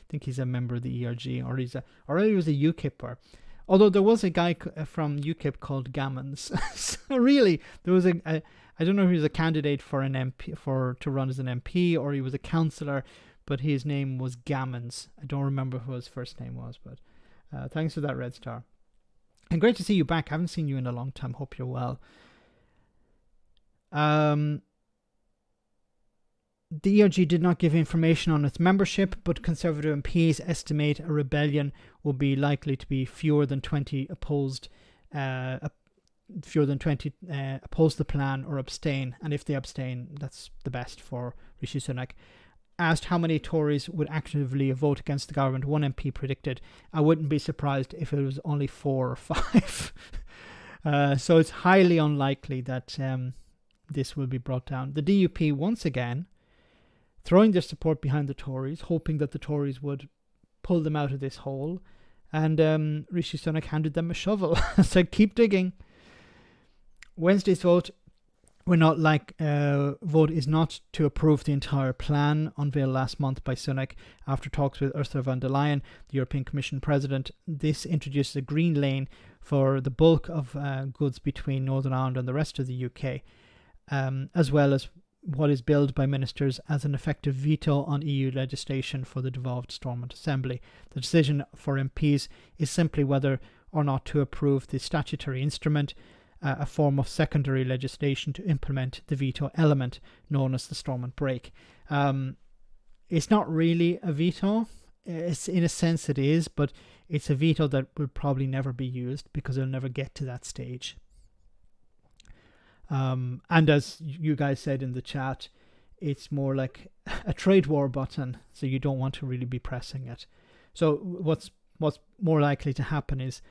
think he's a member of the ERG, or he was a UKIPper. Although there was a guy from UKIP called Gammons. So really, there was I don't know if he was a candidate for an MP to run as an MP, or he was a councillor, but his name was Gammons. I don't remember who his first name was, but thanks for that, Red Star. And great to see you back. I haven't seen you in a long time. Hope you're well. The ERG did not give information on its membership, but Conservative MPs estimate a rebellion will be likely to be fewer than 20 opposed the plan or abstain. And if they abstain, that's the best for Rishi Sunak. Asked how many Tories would actively vote against the government, one MP predicted, I wouldn't be surprised if it was only 4 or 5. So it's highly unlikely that this will be brought down. The DUP, once again, throwing their support behind the Tories, hoping that the Tories would pull them out of this hole. And Rishi Sunak handed them a shovel. Said, keep digging. Wednesday's vote vote is not to approve the entire plan unveiled last month by Sunak after talks with Ursula von der Leyen, the European Commission President. This introduces a green lane for the bulk of goods between Northern Ireland and the rest of the UK, as well as what is billed by ministers as an effective veto on EU legislation for the devolved Stormont Assembly. The decision for MPs is simply whether or not to approve the statutory instrument, a form of secondary legislation to implement the veto element known as the Stormont Break. It's not really a veto. In a sense it is, but it's a veto that will probably never be used because it'll never get to that stage. And as you guys said in the chat, it's more like a trade war button, so you don't want to really be pressing it. So what's more likely to happen is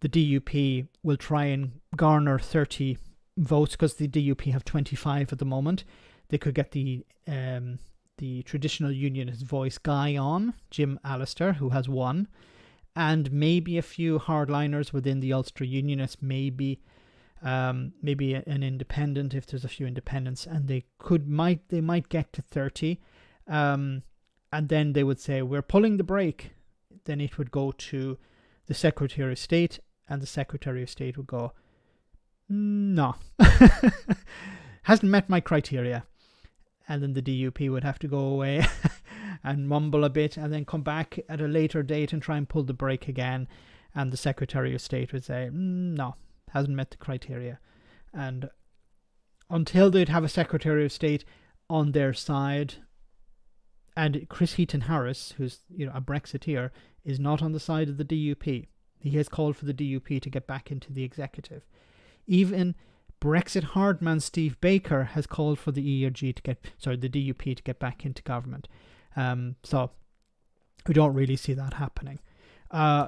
the DUP will try and garner 30 votes because the DUP have 25 at the moment. They could get the traditional unionist voice guy on, Jim Allister, who has 1, and maybe a few hardliners within the Ulster Unionists, maybe an independent if there's a few independents, and they might get to 30, and then they would say we're pulling the brake. Then it would go to the Secretary of State, and the Secretary of State would go, no, hasn't met my criteria, and then the DUP would have to go away and mumble a bit and then come back at a later date and try and pull the brake again, and the Secretary of State would say no, hasn't met the criteria. And until they'd have a Secretary of State on their side, and Chris Heaton-Harris, who's a Brexiteer, is not on the side of the DUP. He has called for the DUP to get back into the executive. Even Brexit hardman Steve Baker has called for the DUP to get back into government. So we don't really see that happening.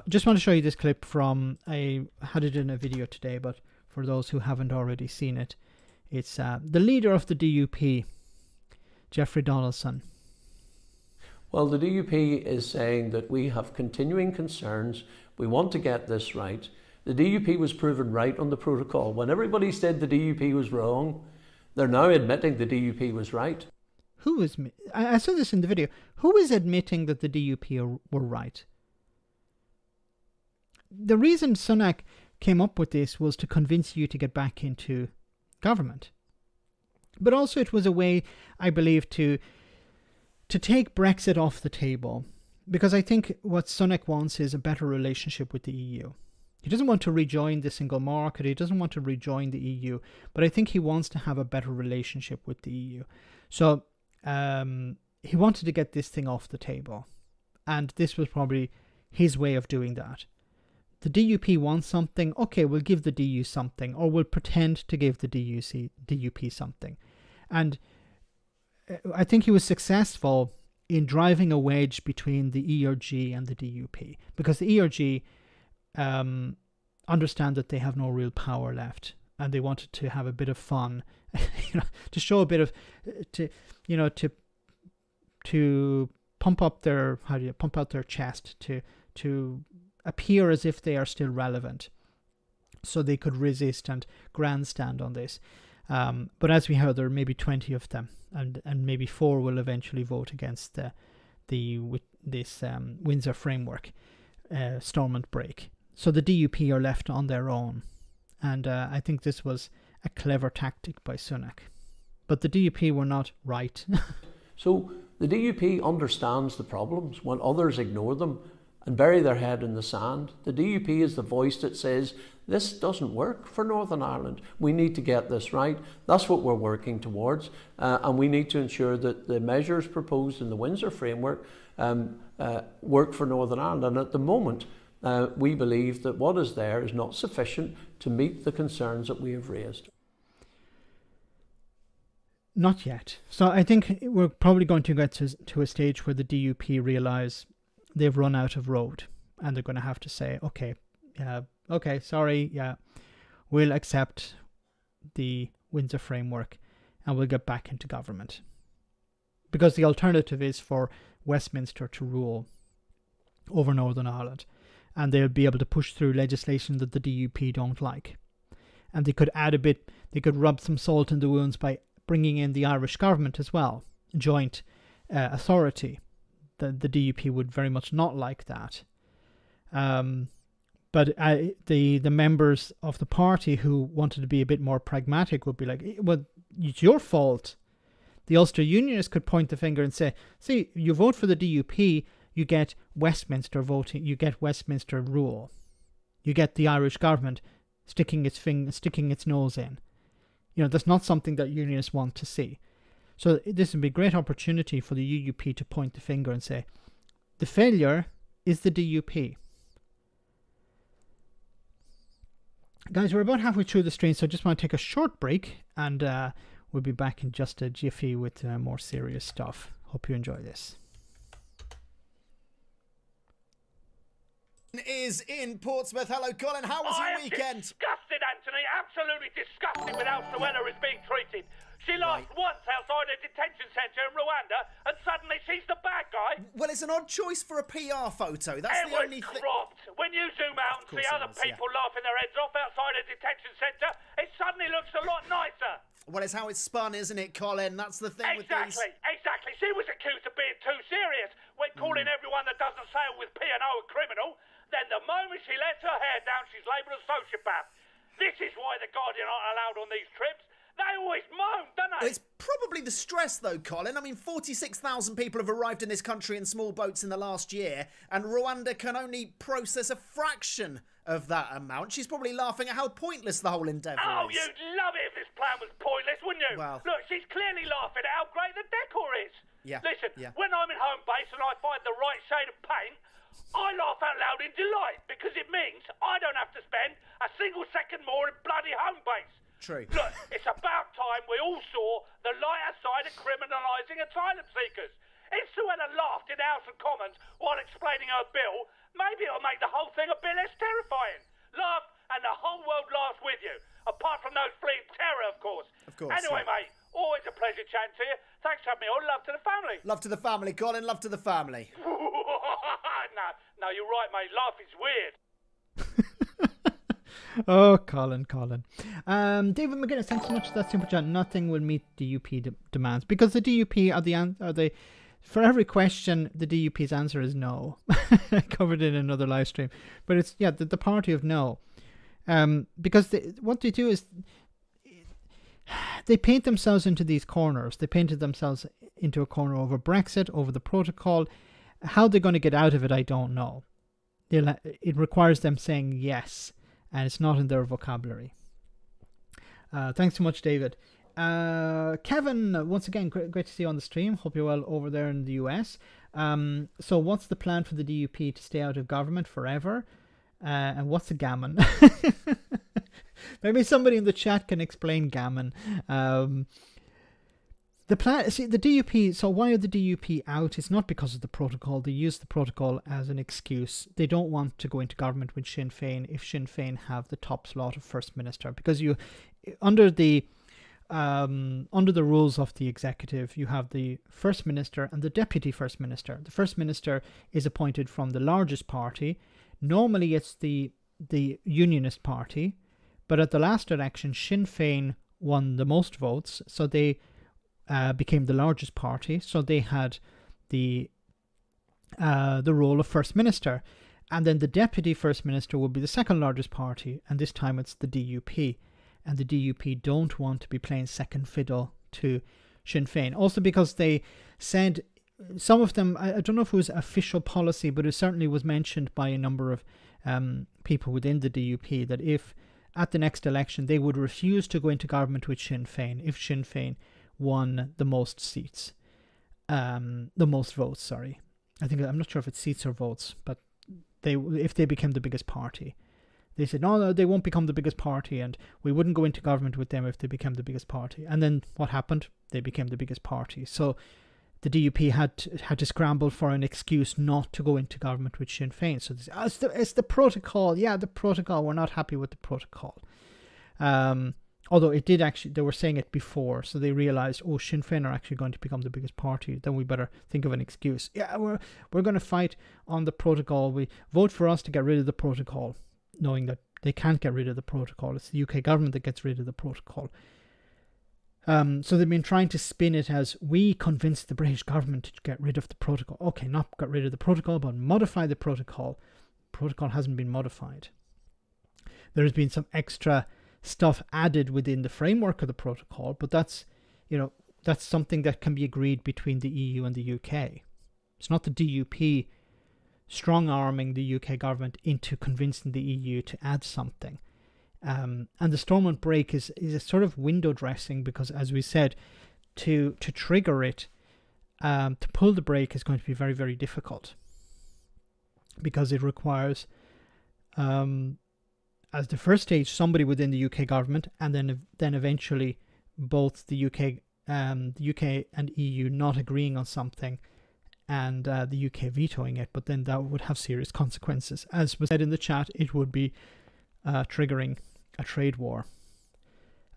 Just want to show you this clip I had it in a video today, but for those who haven't already seen it, it's the leader of the DUP, Jeffrey Donaldson. Well, the DUP is saying that we have continuing concerns. We want to get this right. The DUP was proven right on the protocol. When everybody said the DUP was wrong, They're now admitting the DUP was right. Who is... I saw this in the video. Who is admitting that the DUP were right? The reason Sunak came up with this was to convince you to get back into government. But also it was a way, I believe, to take Brexit off the table. Because I think what Sunak wants is a better relationship with the EU. He doesn't want to rejoin the single market. He doesn't want to rejoin the EU. But I think he wants to have a better relationship with the EU. So he wanted to get this thing off the table. And this was probably his way of doing that. The DUP wants something. Okay, we'll give the DU something. Or we'll pretend to give the DUP something. And I think he was successful in driving a wedge between the ERG and the DUP, because the ERG understand that they have no real power left, and they wanted to have a bit of fun, to show a bit of, to pump up their chest, to appear as if they are still relevant, so they could resist and grandstand on this. But as we heard, there are maybe 20 of them, and maybe 4 will eventually vote against this Windsor Framework Stormont break. So the DUP are left on their own, and I think this was a clever tactic by Sunak. But the DUP were not right. So the DUP understands the problems when others ignore them and bury their head in the sand. The DUP is the voice that says, this doesn't work for Northern Ireland. We need to get this right. That's what we're working towards. And we need to ensure that the measures proposed in the Windsor Framework work for Northern Ireland. And at the moment, we believe that what is there is not sufficient to meet the concerns that we have raised. Not yet. So I think we're probably going to get to a stage where the DUP realise they've run out of road, and they're going to have to say, okay, sorry, we'll accept the Windsor Framework and we'll get back into government. Because the alternative is for Westminster to rule over Northern Ireland, and they'll be able to push through legislation that the DUP don't like. And they could add they could rub some salt in the wounds by bringing in the Irish government as well, joint authority. The DUP would very much not like that. But the members of the party who wanted to be a bit more pragmatic would be like, well, it's your fault. The Ulster Unionists could point the finger and say, see, you vote for the DUP, you get Westminster voting, you get Westminster rule. You get the Irish government sticking its nose in. That's not something that unionists want to see. So this would be a great opportunity for the UUP to point the finger and say, the failure is the DUP. Guys, we're about halfway through the stream, so I just want to take a short break, and we'll be back in just a jiffy with more serious stuff. Hope you enjoy this. Is in Portsmouth. Hello, Colin. How was your weekend? Disgusted, Anthony. Absolutely disgusted with how Suella is being treated. She laughed once outside a detention centre in Rwanda, and suddenly she's the bad guy. Well, it's an odd choice for a PR photo. That's the only thing. Cropped. When you zoom out and see other people laughing their heads off outside a detention centre, it suddenly looks a lot nicer. Well, it's how it's spun, isn't it, Colin? That's the thing with these. Exactly. She was accused of being too serious when calling everyone that doesn't sail with P&O a criminal. Then the moment she lets her hair down, she's labelled a sociopath. This is why the Guardian aren't allowed on these trips. They always moan, don't they? It's probably the stress, though, Colin. I mean, 46,000 people have arrived in this country in small boats in the last year, and Rwanda can only process a fraction of that amount. She's probably laughing at how pointless the whole endeavour is. Oh, you'd love it if this plan was pointless, wouldn't you? Well, look, she's clearly laughing at how great the decor is. Yeah. Listen, when I'm in home base and I find the right shade of paint, I laugh out loud in delight because it means I don't have to spend a single second more in bloody home base. True. Look, it's about time we all saw the lighter side of criminalising asylum seekers. If Suella laughed in the House of Commons while explaining her bill, maybe it'll make the whole thing a bit less terrifying. Laugh and the whole world laughs with you. Apart from those fleeing terror, of course. Of course. Anyway, mate, always a pleasure chatting to you. Thanks for having me on. Love to the family. Love to the family, Colin. Love to the family. No, you're right, mate. Life is weird. Oh, Colin. David McGinnis, thanks so much for that super chat. Nothing will meet DUP demands because the DUP are they for every question the DUP's answer is no. I covered it in another live stream, but it's the party of no, because what they do is they paint themselves into these corners. They painted themselves into a corner over Brexit, over the protocol. How they're going to get out of it, I don't know. It requires them saying yes, and it's not in their vocabulary. Thanks so much, David. Kevin, once again, great to see you on the stream. Hope you're well over there in the US. So what's the plan for the DUP to stay out of government forever? And what's a gammon? Maybe somebody in the chat can explain gammon. The plan, see, the DUP, so why are the DUP out? It's not because of the protocol. They use the protocol as an excuse. They don't want to go into government with Sinn Féin if Sinn Féin have the top slot of First Minister. Because under the rules of the executive, you have the First Minister and the Deputy First Minister. The First Minister is appointed from the largest party. Normally it's the Unionist Party, but at the last election, Sinn Féin won the most votes, so they became the largest party. So they had the role of First Minister, and then the Deputy First Minister will be the second largest party, and this time it's the DUP, and the DUP don't want to be playing second fiddle to Sinn Féin. Also because they said, some of them, I don't know if it was official policy, but it certainly was mentioned by a number of people within the DUP that if at the next election they would refuse to go into government with Sinn Féin if Sinn Féin won the most seats, the most votes, sorry. I'm not sure if it's seats or votes, but if they became the biggest party. They said, no, they won't become the biggest party, and we wouldn't go into government with them if they became the biggest party. And then what happened? They became the biggest party. So the DUP had to scramble for an excuse not to go into government with Sinn Féin. So they said, it's the protocol. Yeah, the protocol. We're not happy with the protocol. Although it did actually, they were saying it before, so they realized, Sinn Féin are actually going to become the biggest party. Then we better think of an excuse. Yeah, we're going to fight on the protocol. We vote for us to get rid of the protocol, knowing that they can't get rid of the protocol. It's the UK government that gets rid of the protocol. So they've been trying to spin it as, we convinced the British government to get rid of the protocol. Okay, not get rid of the protocol, but modify the protocol. The protocol hasn't been modified. There has been some extra stuff added within the framework of the protocol, but that's something that can be agreed between the EU and the UK. It's not the DUP strong-arming the UK government into convincing the EU to add something. And the Stormont break is a sort of window dressing, because, as we said, to trigger it, to pull the brake is going to be very, very difficult, because it requires, as the first stage, somebody within the UK government, and then eventually both the UK and EU not agreeing on something, and the UK vetoing it. But then that would have serious consequences. As was said in the chat, it would be triggering a trade war.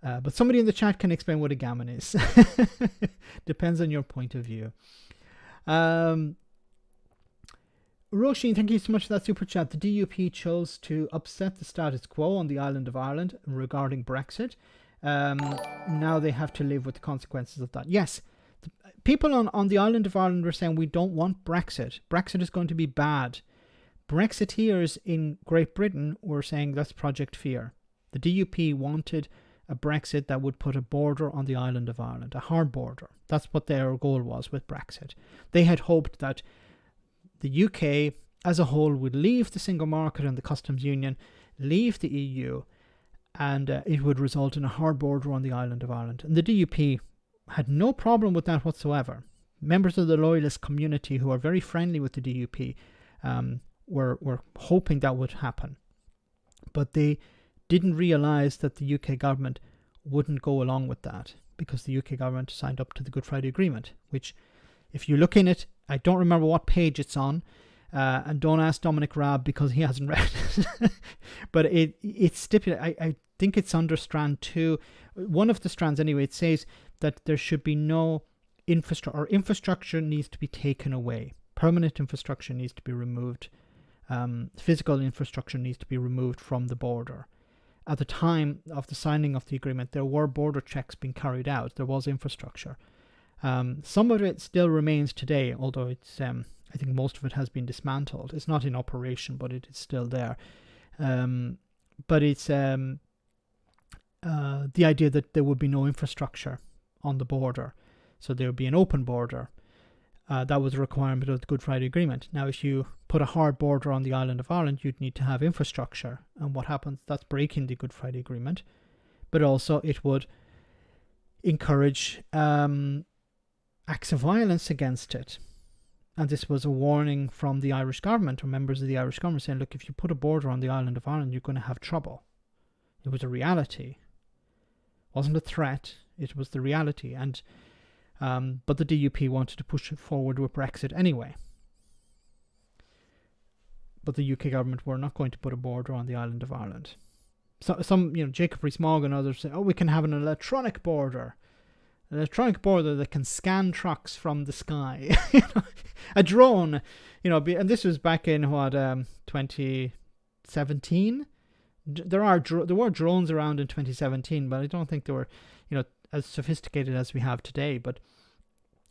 But somebody in the chat can explain what a gammon is. Depends on your point of view. Roisin, thank you so much for that super chat. The DUP chose to upset the status quo on the island of Ireland regarding Brexit. Now they have to live with the consequences of that. Yes, people on the island of Ireland were saying, we don't want Brexit. Brexit is going to be bad. Brexiteers in Great Britain were saying that's Project Fear. The DUP wanted a Brexit that would put a border on the island of Ireland, a hard border. That's what their goal was with Brexit. They had hoped that the UK as a whole would leave the single market and the customs union, leave the EU, and it would result in a hard border on the island of Ireland. And the DUP had no problem with that whatsoever. Members of the loyalist community who are very friendly with the DUP were hoping that would happen. But they didn't realise that the UK government wouldn't go along with that, because the UK government signed up to the Good Friday Agreement, which, if you look in it, I don't remember what page it's on, and don't ask Dominic Raab because he hasn't read it. But it's stipulated, I think it's under strand 2, one of the strands anyway. It says that there should be no infrastructure needs to be taken away. Permanent infrastructure needs to be removed. Physical infrastructure needs to be removed from the border. at the time of the signing of the agreement, there were border checks being carried out. There was infrastructure. Some of it still remains today, although it's I think most of it has been dismantled. It's not in operation, but it is still there. But it's the idea that there would be no infrastructure on the border, so there would be an open border. That was a requirement of the Good Friday Agreement. Now, if you put a hard border on the island of Ireland, you'd need to have infrastructure. And what happens? That's breaking the Good Friday Agreement. But also it would encourage acts of violence against it. And this was a warning from the Irish government, or members of the Irish government, saying, look, if you put a border on the island of Ireland, you're going to have trouble. It was a reality. It wasn't a threat. It was the reality. And but the DUP wanted to push it forward with Brexit anyway. But the UK government were not going to put a border on the island of Ireland. So some, Jacob Rees-Mogg and others say, we can have an electronic border. An electronic border that can scan trucks from the sky. A drone, and this was back in 2017. There were drones around in 2017, but I don't think they were, as sophisticated as we have today. But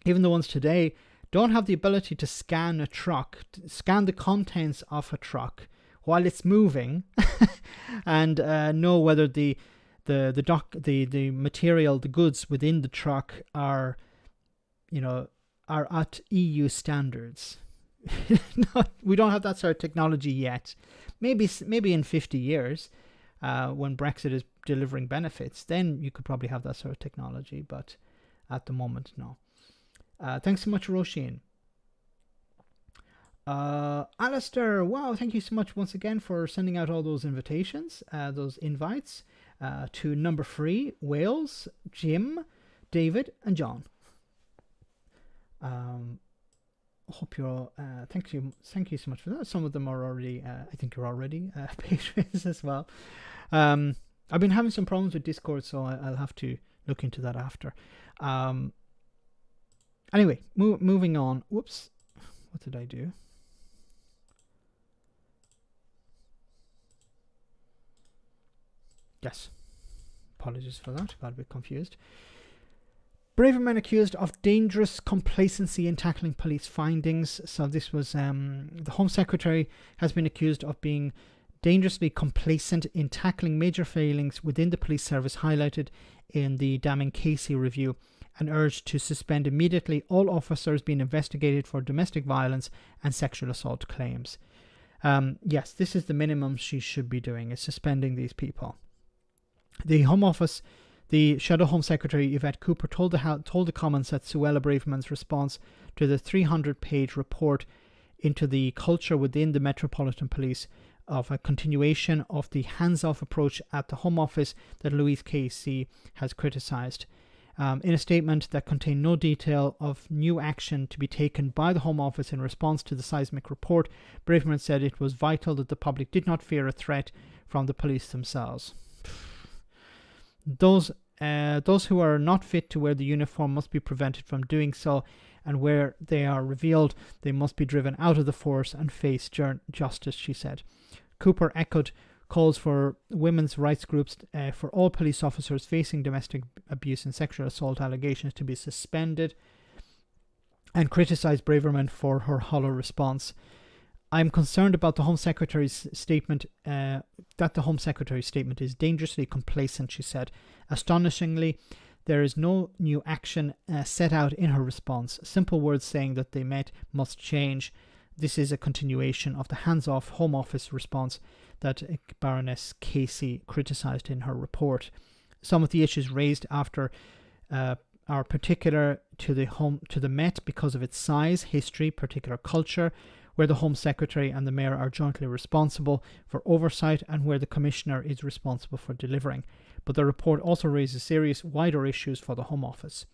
even the ones today don't have the ability to scan a truck, scan the contents of a truck while it's moving, and know whether the material, the goods within the truck are at EU standards. No, we don't have that sort of technology yet. Maybe in 50 years, when Brexit is delivering benefits, then you could probably have that sort of technology. But at the moment, no. Thanks so much, Roisin. Alistair, wow, thank you so much once again for sending out all those invitations, those invites to number 3, Wales, Jim, David, and John. Hope you're thank you so much for that. Some of them are already I think you're already patrons as well. I've been having some problems with Discord, so I'll have to look into that after. Anyway, moving on. Whoops, what did I do? Yes, apologies for that, got a bit confused. Braverman accused of dangerous complacency in tackling police findings. So this was the Home Secretary has been accused of being dangerously complacent in tackling major failings within the police service highlighted in the damning Casey review, and urged to suspend immediately all officers being investigated for domestic violence and sexual assault claims. Yes, this is the minimum she should be doing, is suspending these people. The Home Office, the Shadow Home Secretary Yvette Cooper told the Commons that Suella Braverman's response to the 300-page report into the culture within the Metropolitan Police of a continuation of the hands-off approach at the Home Office that Louise Casey has criticised. In a statement that contained no detail of new action to be taken by the Home Office in response to the seismic report, Braverman said it was vital that the public did not fear a threat from the police themselves. Those who are not fit to wear the uniform must be prevented from doing so, and where they are revealed, they must be driven out of the force and face justice, she said. Cooper echoed calls for women's rights groups for all police officers facing domestic abuse and sexual assault allegations to be suspended, and criticised Braverman for her hollow response. I'm concerned about the Home Secretary's statement, that the Home Secretary's statement is dangerously complacent, she said. Astonishingly, there is no new action set out in her response. Simple words saying that the Met must change. This is a continuation of the hands-off Home Office response that Baroness Casey criticised in her report. Some of the issues raised after are particular to the Met because of its size, history, particular culture, where the Home Secretary and the Mayor are jointly responsible for oversight and where the Commissioner is responsible for delivering. But the report also raises serious, wider issues for the Home Office.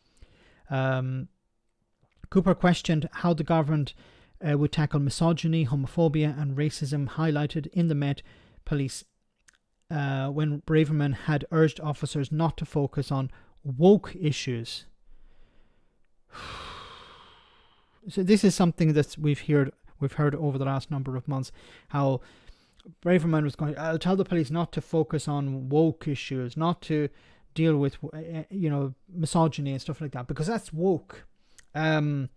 Cooper questioned how the government would tackle misogyny, homophobia and racism highlighted in the Met Police when Braverman had urged officers not to focus on woke issues. So this is something that we've heard over the last number of months, how Braverman was going, I'll tell the police not to focus on woke issues, not to deal with, misogyny and stuff like that, because that's woke. The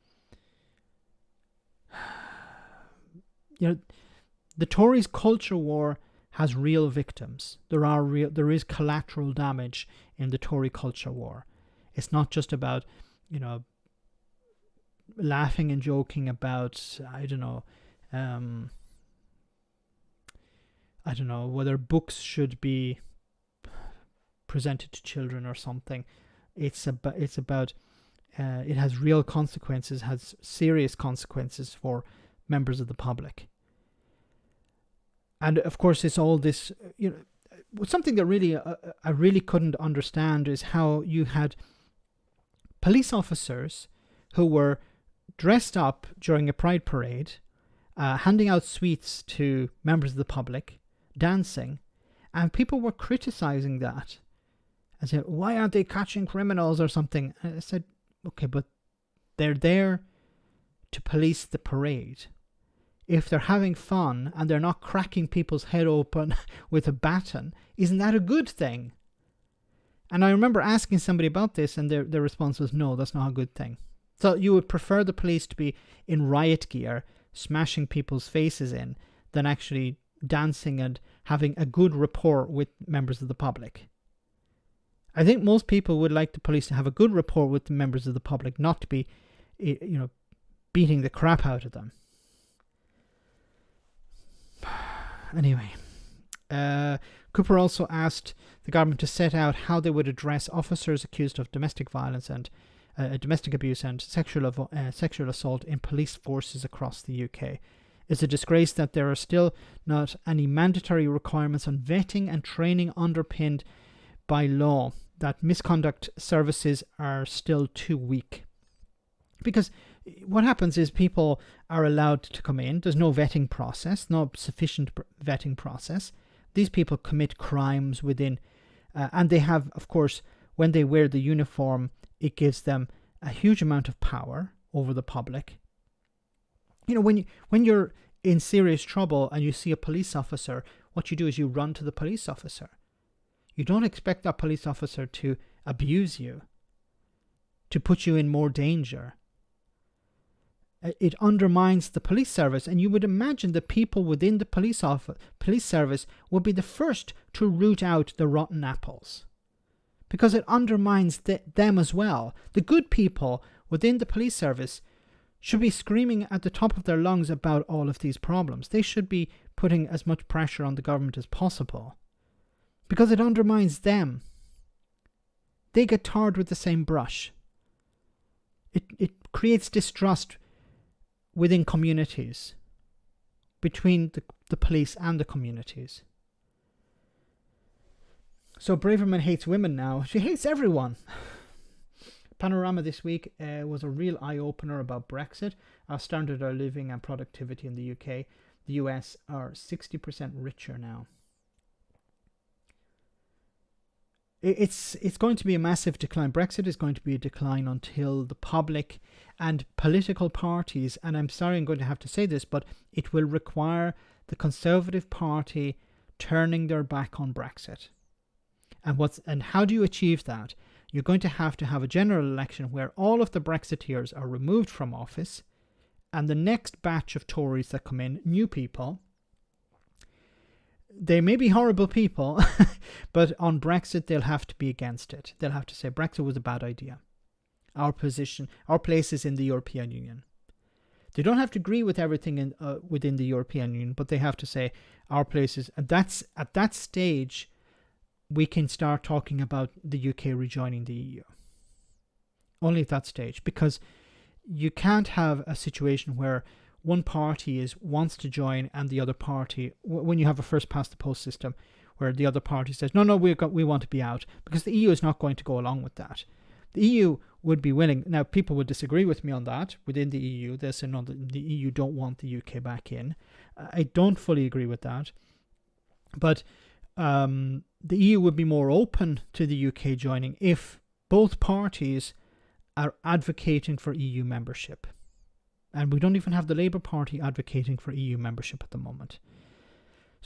Tories' culture war has real victims. There is collateral damage in the Tory culture war. It's not just about, laughing and joking about, I don't know whether books should be presented to children or something. It has real consequences, has serious consequences for members of the public. And of course, it's all this, something that really I really couldn't understand is how you had police officers who were dressed up during a pride parade, handing out sweets to members of the public, dancing, and people were criticizing that. I said, why aren't they catching criminals or something? And I said, okay, but they're there to police the parade. If they're having fun and they're not cracking people's head open with a baton, isn't that a good thing? And I remember asking somebody about this, and their response was, no, that's not a good thing. So you would prefer the police to be in riot gear, smashing people's faces in, than actually dancing and having a good rapport with members of the public. I think most people would like the police to have a good rapport with the members of the public, not to be, beating the crap out of them. Anyway, Cooper also asked the government to set out how they would address officers accused of domestic violence and domestic abuse and sexual assault in police forces across the UK. It's a disgrace that there are still not any mandatory requirements on vetting and training underpinned by law, that misconduct services are still too weak. Because what happens is people are allowed to come in. There's no vetting process, no sufficient vetting process. These people commit crimes within, and they have, of course, when they wear the uniform, it gives them a huge amount of power over the public. When you're in serious trouble and you see a police officer, what you do is you run to the police officer. You don't expect that police officer to abuse you, to put you in more danger. It undermines the police service, and you would imagine the people within the police service would be the first to root out the rotten apples, because it undermines them as well. The good people within the police service should be screaming at the top of their lungs about all of these problems. They should be putting as much pressure on the government as possible, because it undermines them. They get tarred with the same brush. It creates distrust within communities, between the police and the communities. So Braverman hates women now. She hates everyone. Panorama this week was a real eye-opener about Brexit. Our standard of living and productivity in the UK. The US are 60% richer now. It's going to be a massive decline. Brexit is going to be a decline until the public and political parties, and I'm sorry I'm going to have to say this, but it will require the Conservative Party turning their back on Brexit. And how do you achieve that? You're going to have a general election where all of the Brexiteers are removed from office, and the next batch of Tories that come in, new people, they may be horrible people, but on Brexit they'll have to be against it. They'll have to say Brexit was a bad idea. Our place is in the European Union. They don't have to agree with everything within the European Union, but they have to say our place is. And that's at that stage we can start talking about the UK rejoining the EU. Only at that stage, because you can't have a situation where one party wants to join and the other party, when you have a first past the post system, where the other party says, no, we want to be out, because the EU is not going to go along with that. The EU would be willing. Now, people would disagree with me on that within the EU. They'll say, no, the EU don't want the UK back in. I don't fully agree with that. But the EU would be more open to the UK joining if both parties are advocating for EU membership. And we don't even have the Labour Party advocating for EU membership at the moment.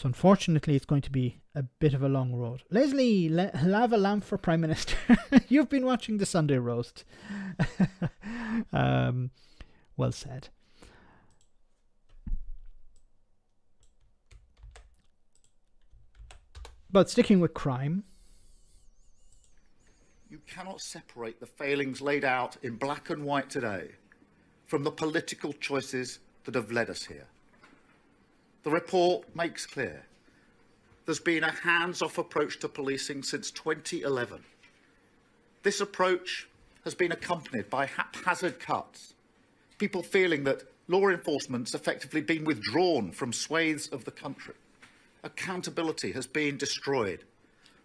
So unfortunately, it's going to be a bit of a long road. Leslie, lava lamp for Prime Minister. You've been watching the Sunday roast. Well said. But sticking with crime. You cannot separate the failings laid out in black and white today from the political choices that have led us here. The report makes clear there's been a hands-off approach to policing since 2011. This approach has been accompanied by haphazard cuts, people feeling that law enforcement's effectively been withdrawn from swathes of the country. Accountability has been destroyed,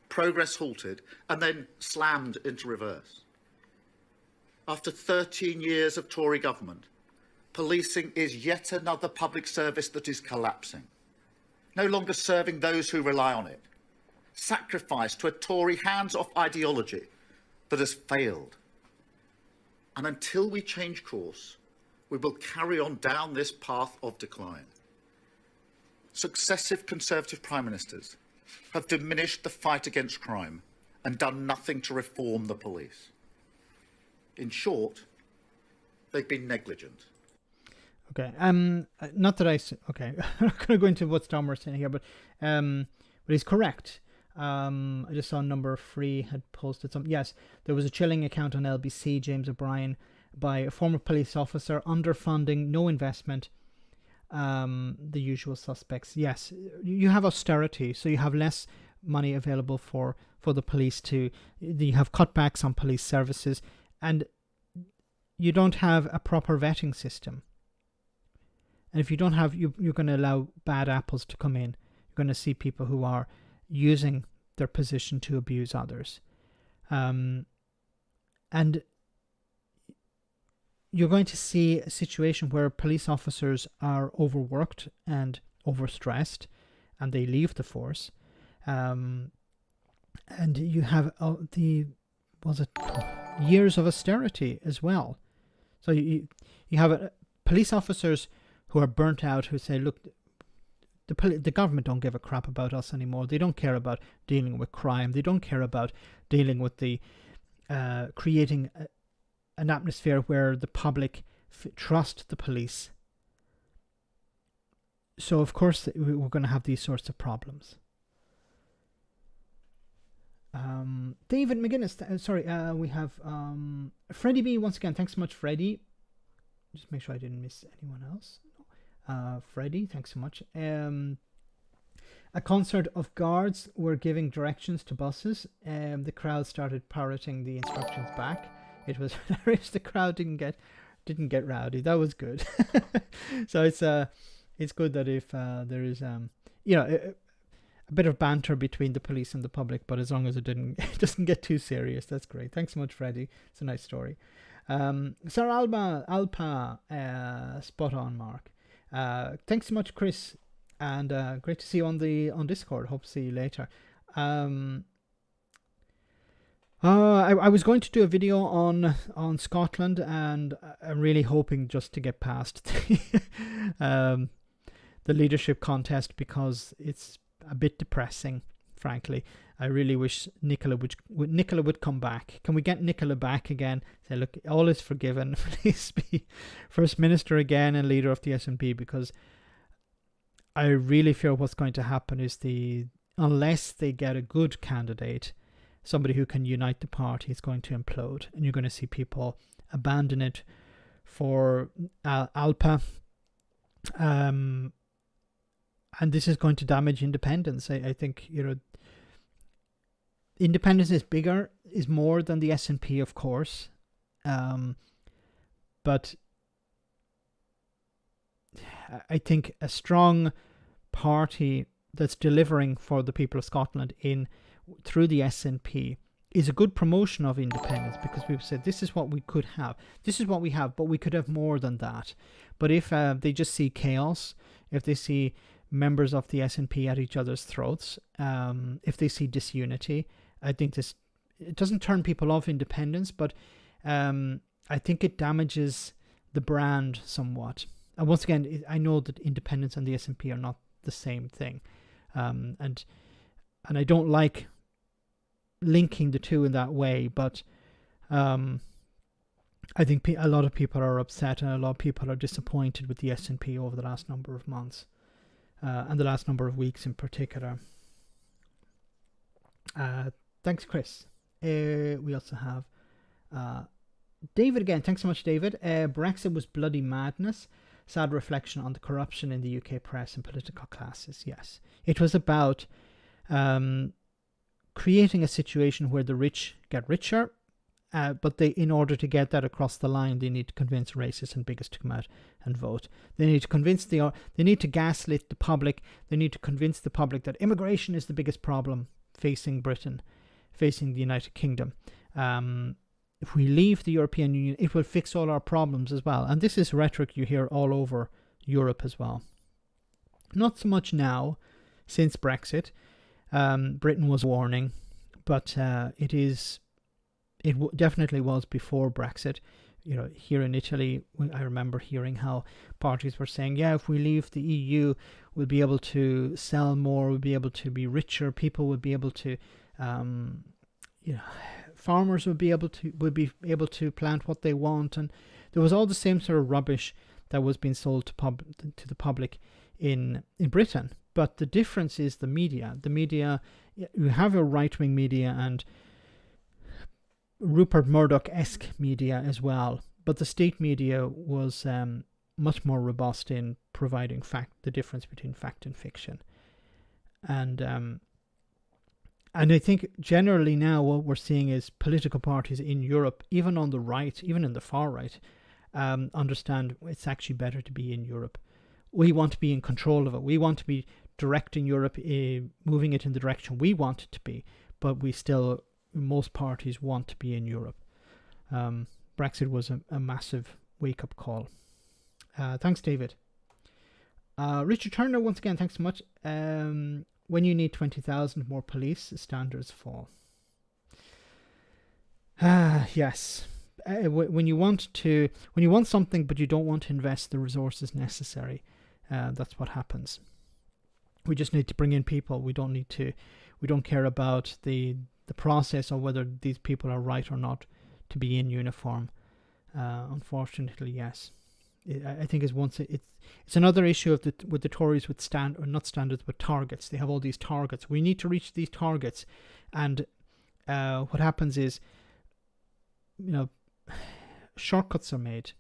progress halted, and then slammed into reverse. After 13 years of Tory government, policing is yet another public service that is collapsing, no longer serving those who rely on it, sacrificed to a Tory hands-off ideology that has failed. And until we change course, we will carry on down this path of decline. Successive Conservative Prime Ministers have diminished the fight against crime and done nothing to reform the police. In short, they've been negligent. Okay. Not that okay. I'm not going to go into what Stormer is saying here, but he's correct. I just saw number 3 had posted something. Yes, there was a chilling account on LBC, James O'Brien, by a former police officer, underfunding, no investment, the usual suspects. Yes, you have austerity, so you have less money available for the police you have cutbacks on police services, and you don't have a proper vetting system. And if you don't have, you're going to allow bad apples to come in. You're going to see people who are using their position to abuse others. And you're going to see a situation where police officers are overworked and overstressed, and they leave the force. And you have years of austerity as well. So you have police officers who are burnt out, who say, look, the government don't give a crap about us anymore. They don't care about dealing with crime. They don't care about dealing with the creating an atmosphere where the public trust the police. So of course we're going to have these sorts of problems. David McGuinness, we have Freddie B once again. Thanks so much, Freddie. Just make sure I didn't miss anyone else. Freddie, thanks so much. A concert of guards were giving directions to buses. The crowd started parroting the instructions back. It was hilarious. The crowd didn't get rowdy. That was good. So it's good that if there is a bit of banter between the police and the public, but as long as it doesn't get too serious, that's great. Thanks so much, Freddie. It's a nice story. Sir Alpa, spot on, Mark. Thanks so much, Chris, and great to see you on Discord. Hope to see you later. I was going to do a video on Scotland, and I'm really hoping just to get past the leadership contest, because it's a bit depressing, frankly. I really wish Nicola would come back. Can we get Nicola back again? Say, look, all is forgiven. Please be First Minister again and leader of the SNP, because I really fear what's going to happen is unless they get a good candidate, somebody who can unite the party, is going to implode, and you're going to see people abandon it for Alpa. And this is going to damage independence. I think, independence is more than the SNP, of course. But I think a strong party that's delivering for the people of Scotland through the SNP is a good promotion of independence, because we've said this is what we could have. This is what we have, but we could have more than that. But if they just see chaos, if they see members of the SNP at each other's throats, if they see disunity, I think it doesn't turn people off independence, but I think it damages the brand somewhat. And once again, I know that independence and the SNP are not the same thing. and I don't like linking the two in that way, but I think a lot of people are upset and a lot of people are disappointed with the S&P over the last number of months and the last number of weeks in particular. Thanks, Chris. We also have David again. Thanks so much, David. Brexit was bloody madness. Sad reflection on the corruption in the UK press and political classes. Yes, it was about creating a situation where the rich get richer, but in order to get that across the line, they need to convince racists and bigots to come out and vote. They need to convince they need to gaslit the public. They need to convince the public that immigration is the biggest problem facing Britain, facing the United Kingdom. If we leave the European Union, it will fix all our problems as well. And this is rhetoric you hear all over Europe as well. Not so much now, since Brexit. Britain was warning, but it definitely was before Brexit. You know, here in Italy, I remember hearing how parties were saying, yeah, if we leave the EU, we'll be able to sell more, we'll be able to be richer, people will be able to, farmers would be able to plant what they want, and there was all the same sort of rubbish that was being sold to the public in Britain. But the difference is the media. The media, you have a right-wing media and Rupert Murdoch-esque media as well, but the state media was much more robust in providing the difference between fact and fiction. And I think generally now what we're seeing is political parties in Europe, even on the right, even in the far right, understand it's actually better to be in Europe. We want to be in control of it. We want to be directing Europe, moving it in the direction we want it to be, but most parties want to be in Europe. Brexit was a massive wake-up call. Thanks, David. Richard Turner, once again, thanks so much. When you need 20,000 more police, standards fall. Yes. When you want something but you don't want to invest the resources necessary, that's what happens. We just need to bring in people. We don't care about the process or whether these people are right or not to be in uniform. Unfortunately, yes. I think it's another issue with the Tories with not standards but targets. They have all these targets. We need to reach these targets, and what happens is, shortcuts are made,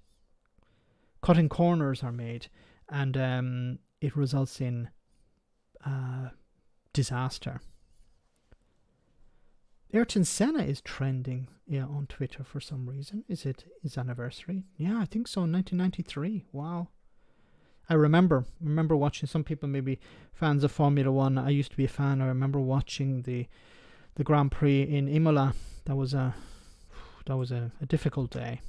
cutting corners are made, and it results in disaster. Ayrton Senna is trending on Twitter for some reason. Is it his anniversary? Yeah, I think so, 1993. Wow. I remember watching, some people maybe fans of Formula One. I used to be a fan. I remember watching the Grand Prix in Imola. That was a difficult day.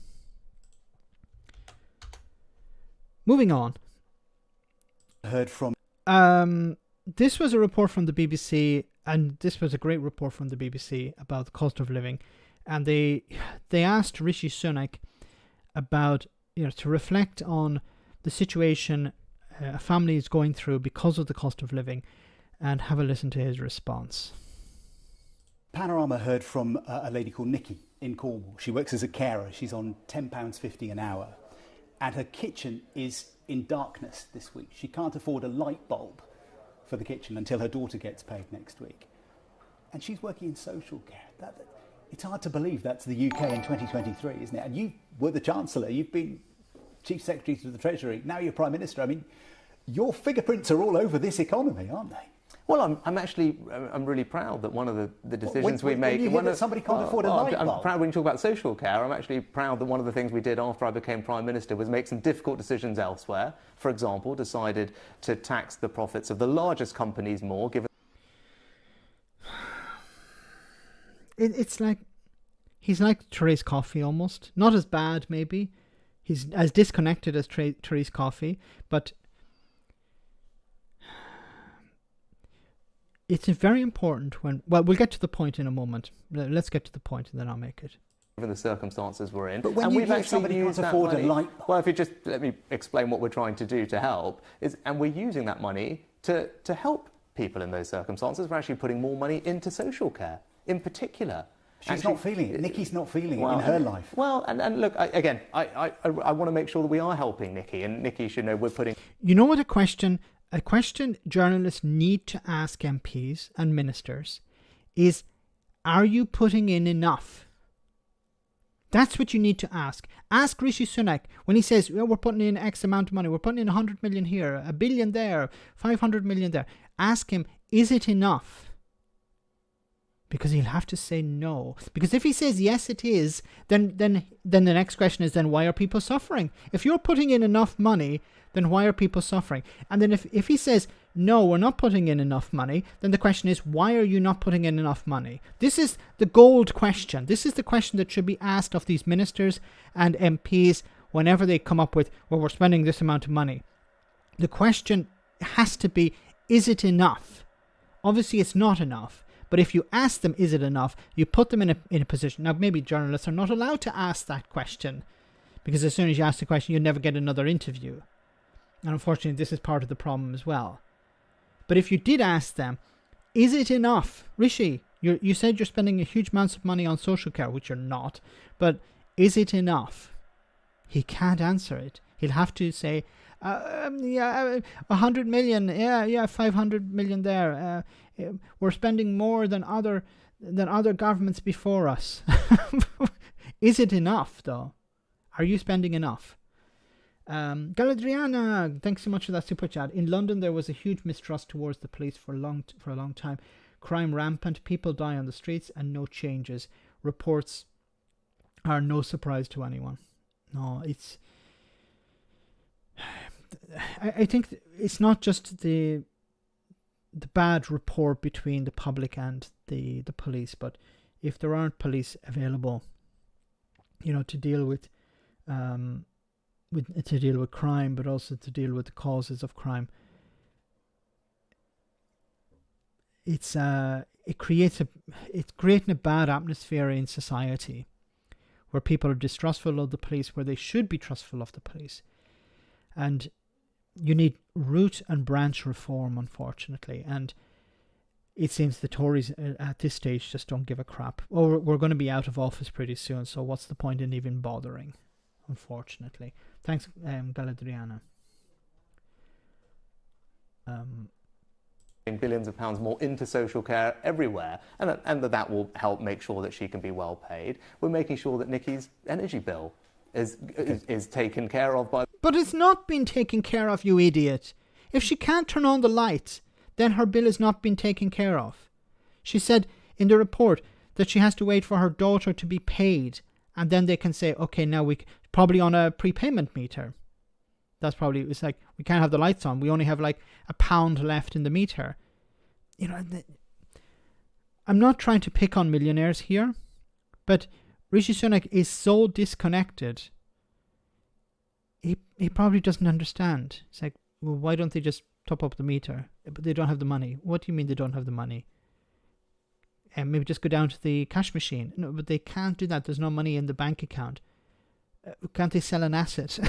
Moving on. Heard from this was a report from the BBC, and this was a great report from the BBC about the cost of living, and they asked Rishi Sunak about to reflect on the situation a family is going through because of the cost of living, and have a listen to his response. Panorama heard from a lady called Nikki in Cornwall. She works as a carer. She's on £10.50 an hour, and her kitchen is in darkness this week. She can't afford a light bulb for the kitchen until her daughter gets paid next week. And she's working in social care. It's hard to believe that's the UK in 2023, isn't it? And you were the Chancellor, you've been Chief Secretary to the Treasury, now you're Prime Minister. I mean, your fingerprints are all over this economy, aren't they? Well, I'm really proud that one of the decisions we make. When you hear that somebody can't afford a light bulb. I'm proud when you talk about social care. I'm actually proud that one of the things we did after I became Prime Minister was make some difficult decisions elsewhere. For example, decided to tax the profits of the largest companies more, given. It's like he's like Therese Coffey almost. Not as bad, maybe. He's as disconnected as Therese Coffey, but it's very important when... Well, we'll get to the point in a moment. Let's get to the point and then I'll make it. Given the circumstances we're in. But when you hear somebody can't afford a light bulb... Well, if you just let me explain what we're trying to do to help, and we're using that money to help people in those circumstances. We're actually putting more money into social care, in particular. She's not feeling it. Nikki's not feeling it in her life. Well, and look, I want to make sure that we are helping Nikki, and Nikki should know we're putting... You know what a question journalists need to ask MPs and ministers is, are you putting in enough? That's what you need to ask. Ask Rishi Sunak when he says, we're putting in X amount of money, we're putting in 100 million here, $1 billion there, 500 million there. Ask him, is it enough? Because he'll have to say no. Because if he says yes, it is, then the next question is, then why are people suffering? If you're putting in enough money, then why are people suffering? And then if he says, no, we're not putting in enough money, then the question is, why are you not putting in enough money? This is the gold question. This is the question that should be asked of these ministers and MPs whenever they come up with, well, we're spending this amount of money. The question has to be, is it enough? Obviously, it's not enough. But if you ask them, is it enough, you put them in a position. Now, maybe journalists are not allowed to ask that question, because as soon as you ask the question, you never get another interview. And unfortunately, this is part of the problem as well. But if you did ask them, is it enough? Rishi, you said you're spending a huge amounts of money on social care, which you're not. But is it enough? He can't answer it. He'll have to say, 100 million, 500 million there. We're spending more than other governments before us. Is it enough, though? Are you spending enough? Galadriana, thanks so much for that super chat. In London, there was a huge mistrust towards the police for a long time. Crime rampant, people die on the streets, and no changes. Reports are no surprise to anyone. No, it's... I think it's not just the bad rapport between the public and the police, but if there aren't police available, to deal with crime, but also to deal with the causes of crime, it's creating a bad atmosphere in society where people are distrustful of the police, where they should be trustful of the police. And you need root and branch reform, unfortunately. And it seems the Tories at this stage just don't give a crap. Oh, we're going to be out of office pretty soon, so what's the point in even bothering, unfortunately. Thanks, Galadriana. Billions of pounds more into social care everywhere, and that will help make sure that she can be well paid. We're making sure that Nikki's energy bill is taken care of by... But it's not been taken care of, you idiot. If she can't turn on the light, then her bill has not been taken care of. She said in the report that she has to wait for her daughter to be paid, and then they can say, okay, now we probably on a prepayment meter. That's probably, it's like, we can't have the lights on. We only have like £1 left in the meter. I'm not trying to pick on millionaires here, but Rishi Sunak is so disconnected. He probably doesn't understand. It's like, well, why don't they just top up the meter? But they don't have the money. What do you mean they don't have the money? And maybe just go down to the cash machine. No, but they can't do that. There's no money in the bank account. Can't they sell an asset?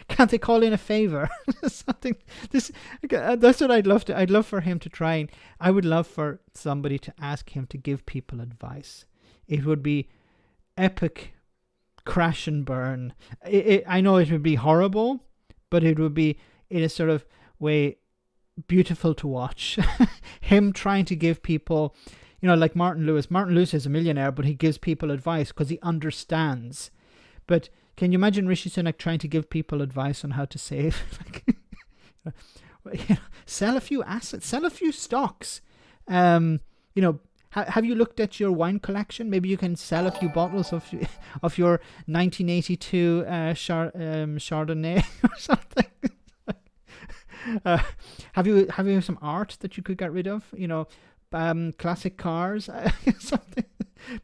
Can't they call in a favor? Something. That's what I'd love to. I'd love for him to try, and I would love for somebody to ask him to give people advice. It would be epic, crash and burn. I know it would be horrible, but it would be in a sort of way beautiful to watch. Him trying to give people, like Martin Lewis. Martin Lewis is a millionaire, but he gives people advice because he understands. But can you imagine Rishi Sunak trying to give people advice on how to save? Sell a few assets, sell a few stocks. Have you looked at your wine collection? Maybe you can sell a few bottles of your 1982 Chardonnay or something. Have you some art that you could get rid of? Classic cars, something.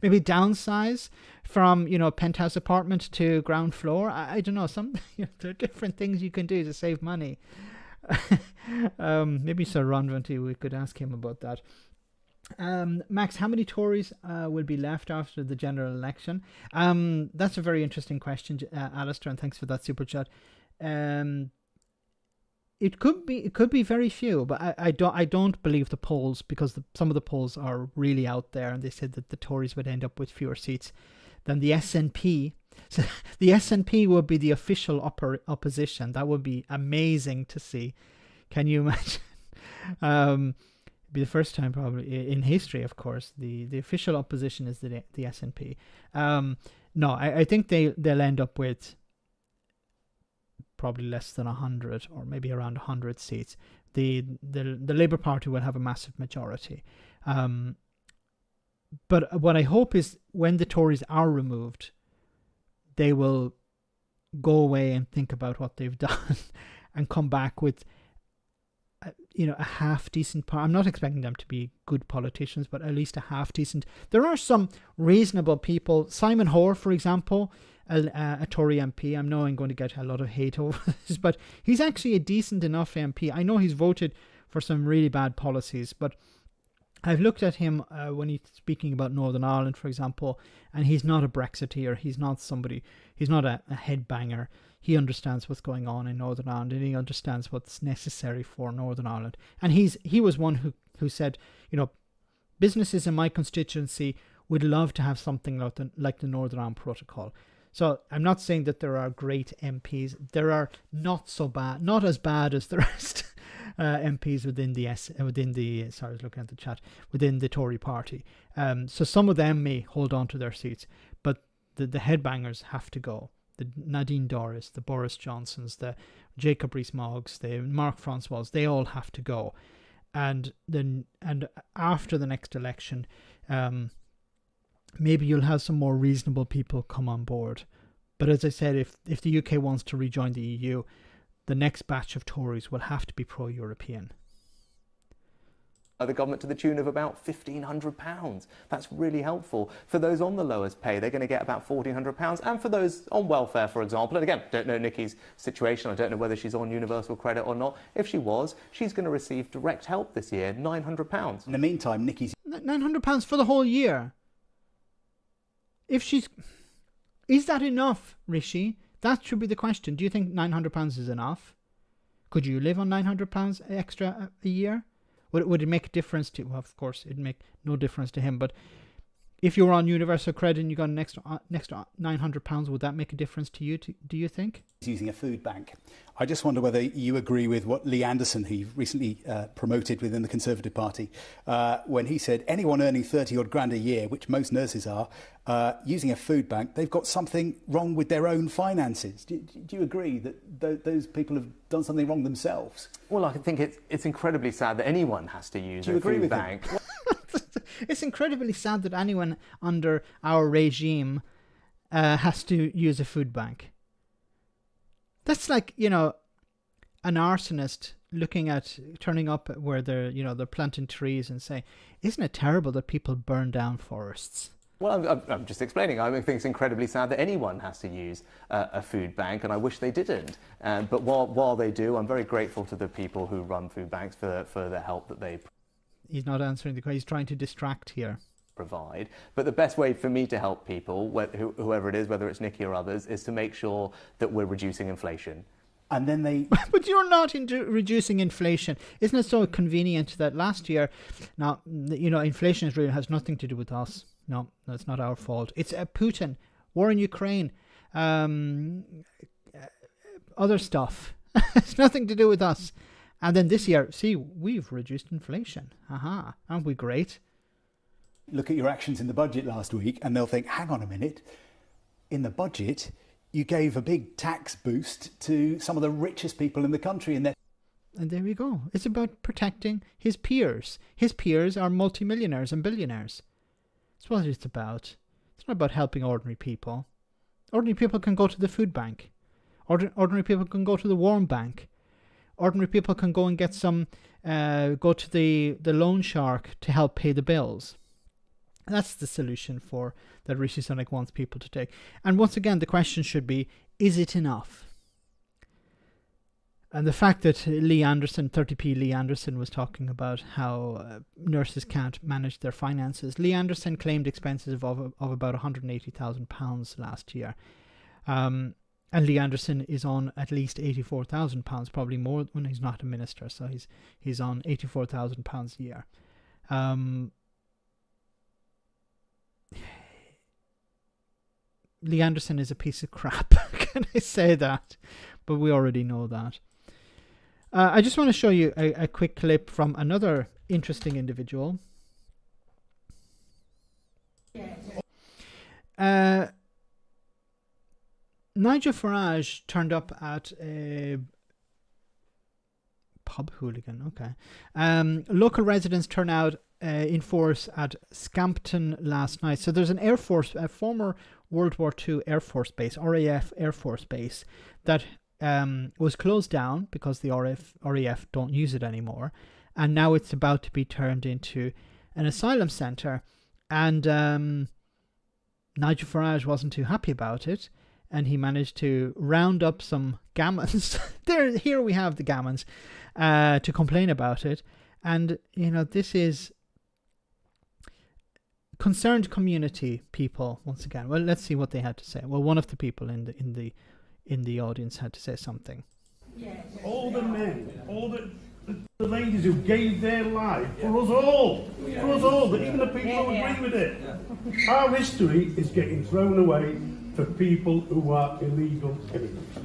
Maybe downsize from penthouse apartment to ground floor. I don't know. There are different things you can do to save money. Maybe Sir Ron Venti, we could ask him about that. Max, how many Tories will be left after the general election? That's a very interesting question, Alistair, and thanks for that super chat. It could be very few, but I don't believe the polls, because some of the polls are really out there, and they said that the Tories would end up with fewer seats than the SNP. So the SNP would be the official opposition. That would be amazing to see. Can you imagine? It'd be the first time probably in history, of course. The official opposition is the SNP. No, I think they'll end up with probably less than 100, or maybe around 100 seats. The Labour Party will have a massive majority. But what I hope is when the Tories are removed, they will go away and think about what they've done and come back with a half decent party. I'm not expecting them to be good politicians, but at least a half decent. There are some reasonable people. Simon Hoare, for example, a Tory MP. I know I'm going to get a lot of hate over this, but he's actually a decent enough MP. I know he's voted for some really bad policies, but I've looked at him when he's speaking about Northern Ireland, for example, and he's not a Brexiteer. He's not a headbanger. He understands what's going on in Northern Ireland, and he understands what's necessary for Northern Ireland. And he was one who said, businesses in my constituency would love to have something like the Northern Ireland Protocol. So I'm not saying that there are great MPs. There are not as bad as the rest MPs within the within the Tory party. So some of them may hold on to their seats, but the headbangers have to go. The Nadine Dorries, the Boris Johnsons, the Jacob Rees-Moggs, the Mark Francois, they all have to go. And after the next election, maybe you'll have some more reasonable people come on board. But as I said, if the UK wants to rejoin the EU, the next batch of Tories will have to be pro-European. The government to the tune of about £1,500. That's really helpful. For those on the lowest pay, they're going to get about £1,400. And for those on welfare, for example, and again, don't know Nikki's situation, I don't know whether she's on universal credit or not. If she was, she's going to receive direct help this year, £900. In the meantime, Nikki's... £900 for the whole year? Is that enough, Rishi? That should be the question. Do you think £900 is enough? Could you live on £900 extra a year? Would it make a difference to... Well, of course, it'd make no difference to him, but if you were on universal credit and you got an extra £900, would that make a difference to you, do you think? He's using a food bank. I just wonder whether you agree with what Lee Anderson, he recently promoted within the Conservative Party, when he said anyone earning 30 odd grand a year, which most nurses are, using a food bank, they've got something wrong with their own finances. Do you agree that those people have done something wrong themselves? Well, I think it's incredibly sad that anyone has to use a food bank. It's incredibly sad that anyone under our regime has to use a food bank. That's like, an arsonist turning up where they're planting trees and saying, isn't it terrible that people burn down forests? Well, I'm just explaining. I think it's incredibly sad that anyone has to use a food bank, and I wish they didn't. But while they do, I'm very grateful to the people who run food banks for the help that they He's not answering the question. He's trying to distract here. Provide. But the best way for me to help people, whoever it is, whether it's Nikki or others, is to make sure that we're reducing inflation. And then they... But you're not into reducing inflation. Isn't it so convenient that last year... Now, inflation really has nothing to do with us. No, it's not our fault. It's Putin, war in Ukraine, other stuff. It's nothing to do with us. And then this year, see, we've reduced inflation. Aha, aren't we great? Look at your actions in the budget last week and they'll think, hang on a minute, in the budget, you gave a big tax boost to some of the richest people in the country. And there we go. It's about protecting his peers. His peers are multimillionaires and billionaires. That's what it's about. It's not about helping ordinary people. Ordinary people can go to the food bank. Ordinary people can go to the warm bank. Ordinary people can go and get some, go to the loan shark to help pay the bills. That's the solution that Rishi Sunak wants people to take. And once again, the question should be, is it enough? And the fact that 30p Lee Anderson was talking about how nurses can't manage their finances. Lee Anderson claimed expenses of about £180,000 last year. And Lee Anderson is on at least £84,000, probably more when he's not a minister. So he's on £84,000 a year. Lee Anderson is a piece of crap. Can I say that? But we already know that. I just want to show you a quick clip from another interesting individual. Nigel Farage turned up at a pub hooligan. Okay. Local residents turn out in force at Scampton last night. So there's a former World War II Air Force base, RAF Air Force base, that was closed down because the RAF don't use it anymore. And now it's about to be turned into an asylum centre. And Nigel Farage wasn't too happy about it. And he managed to round up some gammons. Here we have the gammons to complain about it. And, this is concerned community people once again. Well, let's see what they had to say. Well, one of the people in the audience had to say something. All the men, all the ladies who gave their life for us all, even the people who agree with it. Our history is getting thrown away for people who are illegal immigrants.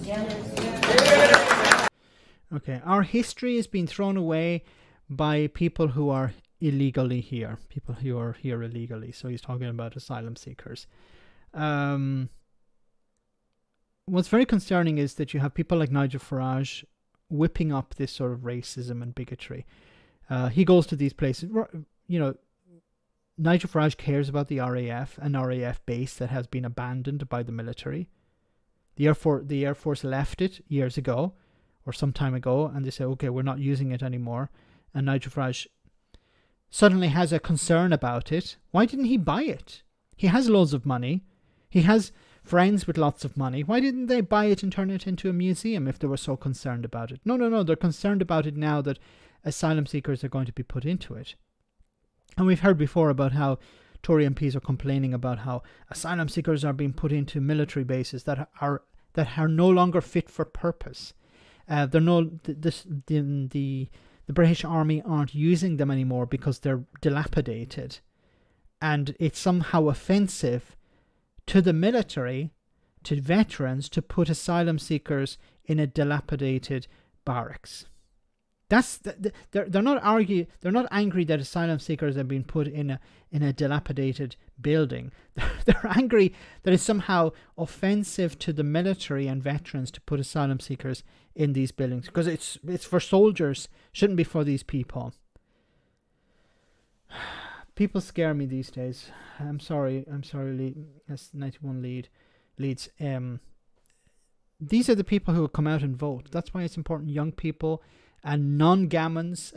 Yes. Okay, our history is being thrown away by people who are illegally here, people who are here illegally. So he's talking about asylum seekers. What's very concerning is that you have people like Nigel Farage whipping up this sort of racism and bigotry. He goes to these places, Nigel Farage cares about the RAF, an RAF base that has been abandoned by the military. The Air Force left it years ago, or some time ago, and they say, okay, we're not using it anymore. And Nigel Farage suddenly has a concern about it. Why didn't he buy it? He has loads of money. He has friends with lots of money. Why didn't they buy it and turn it into a museum if they were so concerned about it? No. They're concerned about it now that asylum seekers are going to be put into it. And we've heard before about how Tory MPs are complaining about how asylum seekers are being put into military bases that are no longer fit for purpose. The British Army aren't using them anymore because they're dilapidated, and it's somehow offensive to the military, to veterans, to put asylum seekers in a dilapidated barracks. They're not angry that asylum seekers have been put in a dilapidated building. They're angry that it's somehow offensive to the military and veterans to put asylum seekers in these buildings, because it's for soldiers, shouldn't be for these people. People scare me these days. I'm sorry, that's 91 Leeds. These are the people who will come out and vote. That's why it's important young people and non-gammons,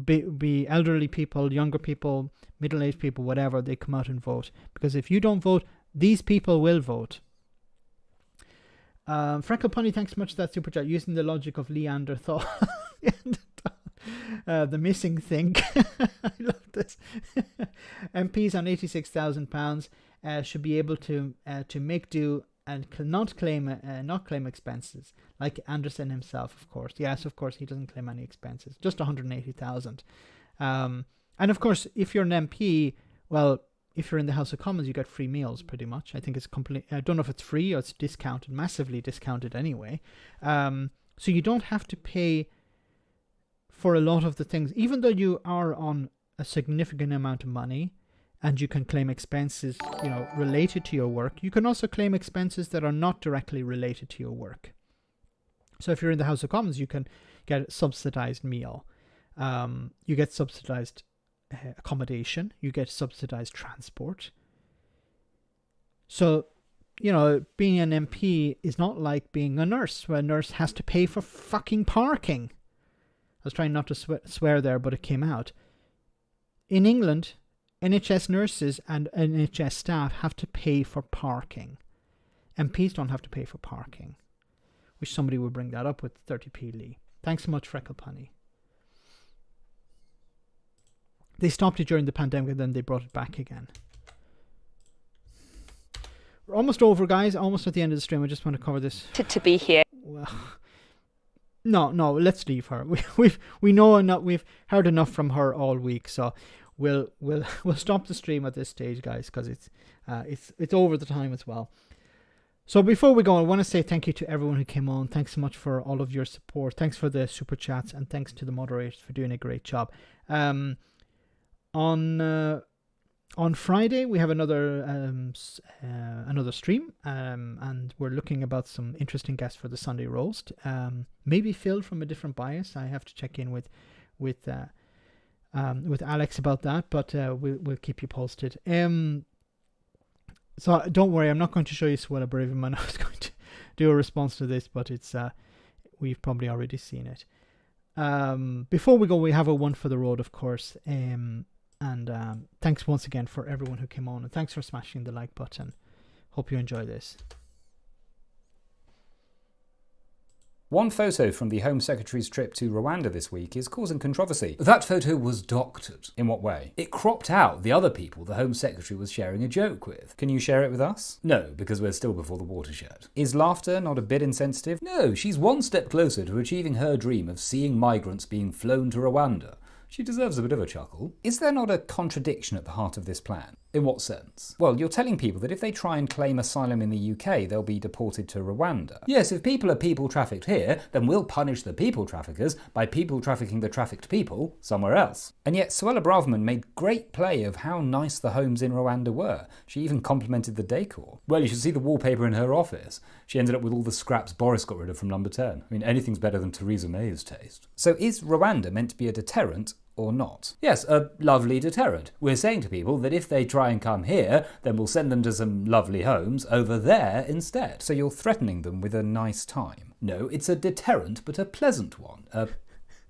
be elderly people, younger people, middle-aged people, whatever, they come out and vote. Because if you don't vote, these people will vote. Freckle Pony, thanks so much for that super chat. Using the logic of Neanderthal. The missing thing. I love this. MPs on £86,000 should be able to make do and not claim expenses, like Anderson himself, of course. Yes, of course, he doesn't claim any expenses, just 180,000. And of course, if you're an MP, well, if you're in the House of Commons, you get free meals, pretty much. I think it's I don't know if it's free or it's discounted, massively discounted anyway. So you don't have to pay for a lot of the things, even though you are on a significant amount of money. And you can claim expenses, related to your work. You can also claim expenses that are not directly related to your work. So if you're in the House of Commons, you can get a subsidized meal. You get subsidized accommodation. You get subsidized transport. So, being an MP is not like being a nurse, where a nurse has to pay for fucking parking. I was trying not to swear there, but it came out. In England, NHS nurses and NHS staff have to pay for parking. MPs don't have to pay for parking. Wish somebody would bring that up with 30p Lee. Thanks so much, Freckle Punny. They stopped it during the pandemic and then they brought it back again. We're almost over, guys. Almost at the end of the stream. I just want to cover this. To be here. Well, no. Let's leave her. We know enough. We've heard enough from her all week. So we'll stop the stream at this stage, guys, because it's over the time as well. So before we go, I want to say thank you to everyone who came on. Thanks so much for all of your support. Thanks for the super chats, and thanks to the moderators for doing a great job. On Friday we have another stream, and we're looking about some interesting guests for the Sunday roast. Maybe Phil from a different bias. I have to check in with Alex about that, but we'll keep you posted. So don't worry, I'm not going to show you Suella Braverman. I was going to do a response to this, but it's we've probably already seen it. Before we go, we have a one for the road, of course. And thanks once again for everyone who came on, and thanks for smashing the like button. Hope you enjoy this. One photo from the Home Secretary's trip to Rwanda this week is causing controversy. That photo was doctored. In what way? It cropped out the other people the Home Secretary was sharing a joke with. Can you share it with us? No, because we're still before the watershed. Is laughter not a bit insensitive? No, she's one step closer to achieving her dream of seeing migrants being flown to Rwanda. She deserves a bit of a chuckle. Is there not a contradiction at the heart of this plan? In what sense? Well, you're telling people that if they try and claim asylum in the UK, they'll be deported to Rwanda. Yes, if people are people trafficked here, then we'll punish the people traffickers by people trafficking the trafficked people somewhere else. And yet Suella Braverman made great play of how nice the homes in Rwanda were. She even complimented the decor. Well, you should see the wallpaper in her office. She ended up with all the scraps Boris got rid of from number 10. I mean, anything's better than Theresa May's taste. So is Rwanda meant to be a deterrent or not? Yes, a lovely deterrent. We're saying to people that if they try and come here, then we'll send them to some lovely homes over there instead. So you're threatening them with a nice time. No, it's a deterrent, but a pleasant one. A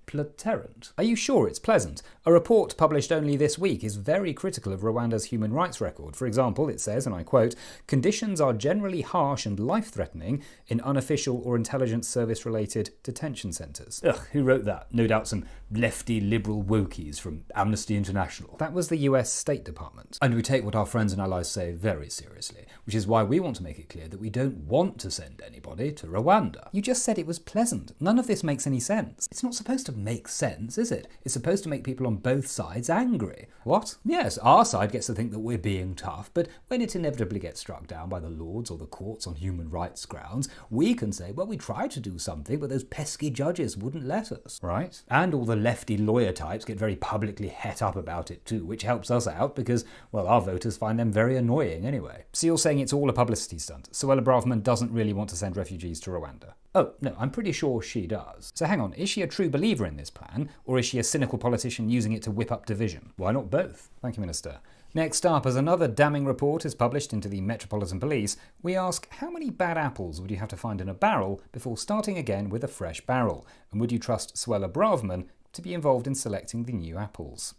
platerrant. Are you sure it's pleasant? A report published only this week is very critical of Rwanda's human rights record. For example, it says, and I quote, "Conditions are generally harsh and life-threatening in unofficial or intelligence service-related detention centres." Ugh, who wrote that? No doubt some lefty liberal wokies from Amnesty International. That was the US State Department. And we take what our friends and allies say very seriously, which is why we want to make it clear that we don't want to send anybody to Rwanda. You just said it was pleasant. None of this makes any sense. It's not supposed to make sense, is it? It's supposed to make people on both sides angry. What? Yes, our side gets to think that we're being tough, but when it inevitably gets struck down by the Lords or the courts on human rights grounds, we can say, well, we tried to do something, but those pesky judges wouldn't let us, right? And all the lefty lawyer types get very publicly het up about it too, which helps us out because, well, our voters find them very annoying anyway. So you're saying it's all a publicity stunt. Suella Braverman doesn't really want to send refugees to Rwanda. Oh, no, I'm pretty sure she does. So hang on, is she a true believer in this plan, or is she a cynical politician using it to whip up division? Why not both? Thank you, Minister. Next up, as another damning report is published into the Metropolitan Police, we ask, how many bad apples would you have to find in a barrel before starting again with a fresh barrel? And would you trust Suella Braverman to be involved in selecting the new apples?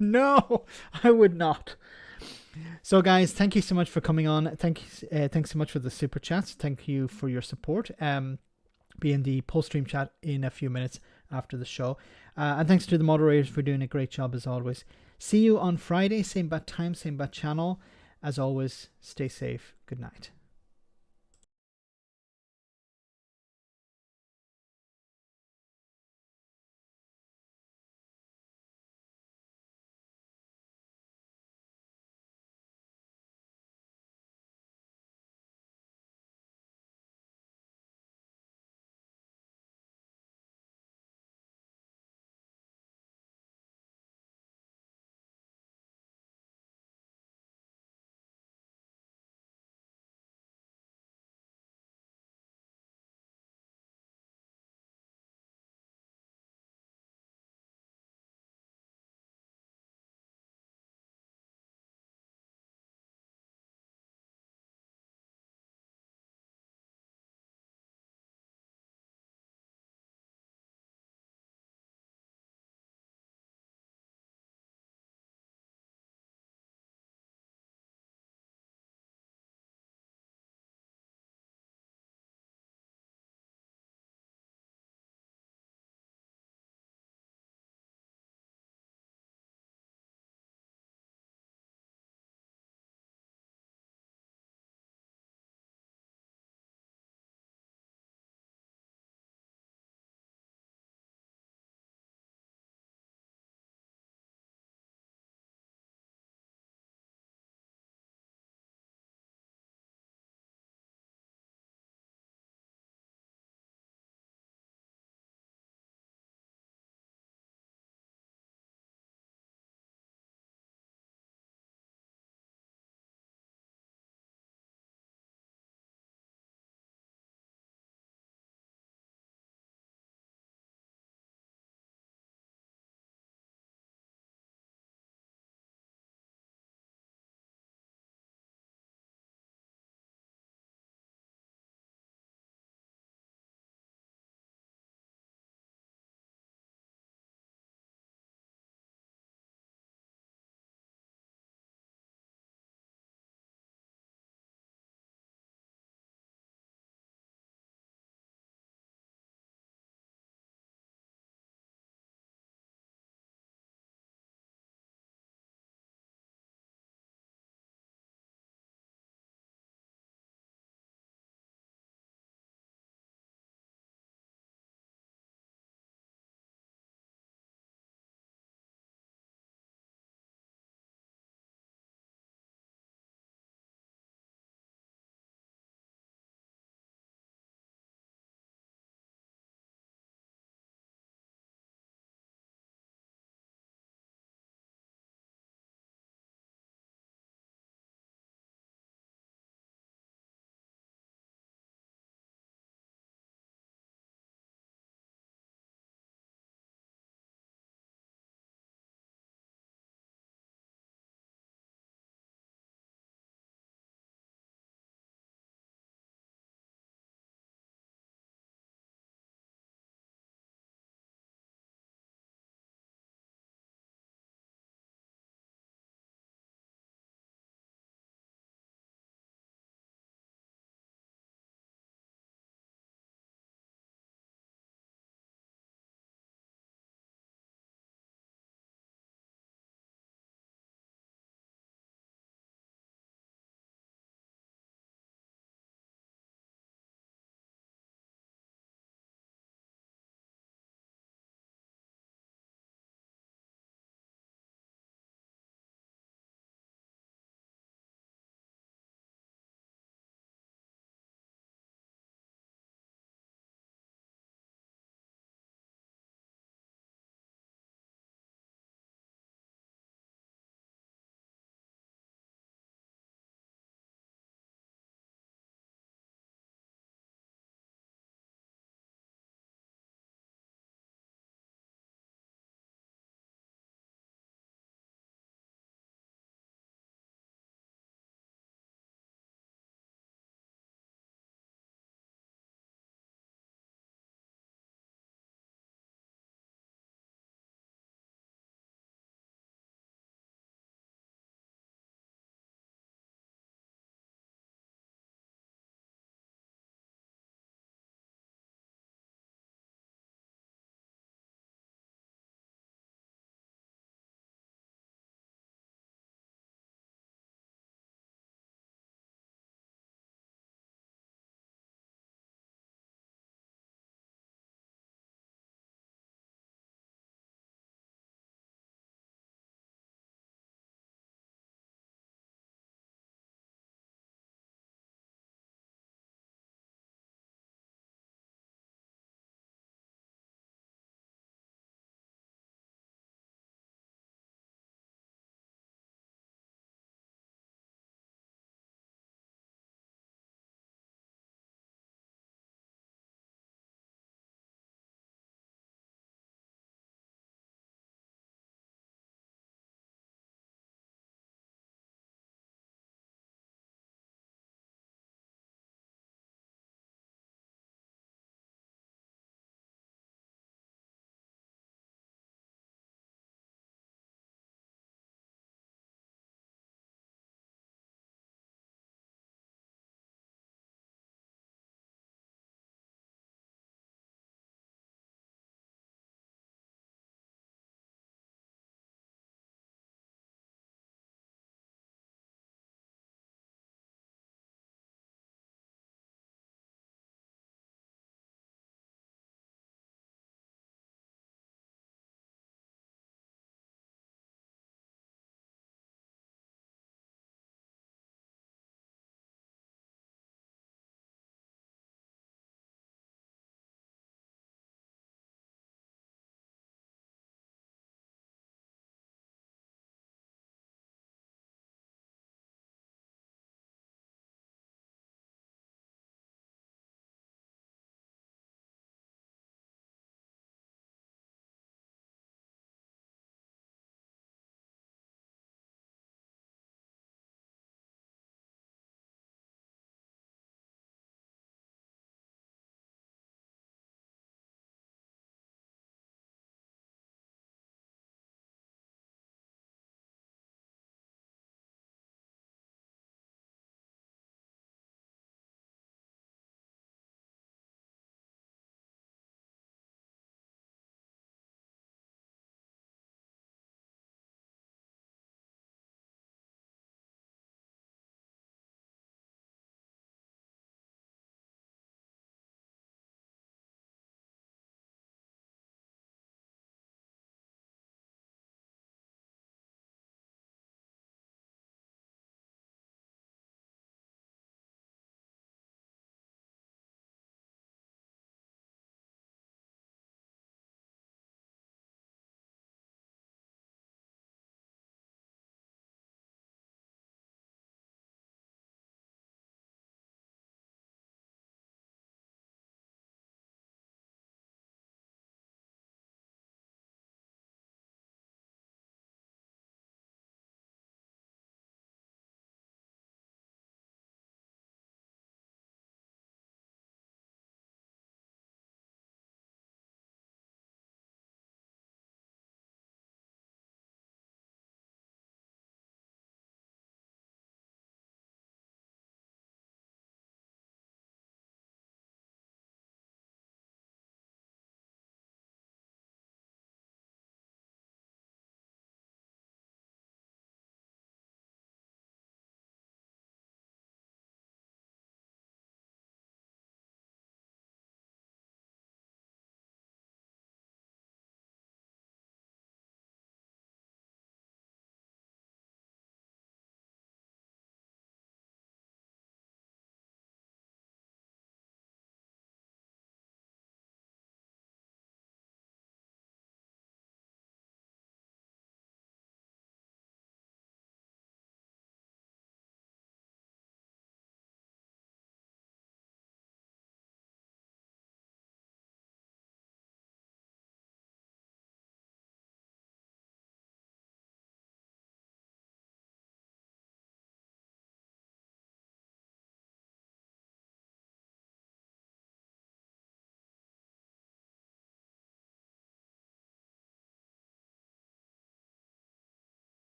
No, I would not. So guys, thank you so much for coming on. Thanks so much for the super chats. Thank you for your support. Be in the post-stream chat in a few minutes after the show. And thanks to the moderators for doing a great job as always. See you on Friday, same bad time, same bad channel. As always, stay safe. Good night.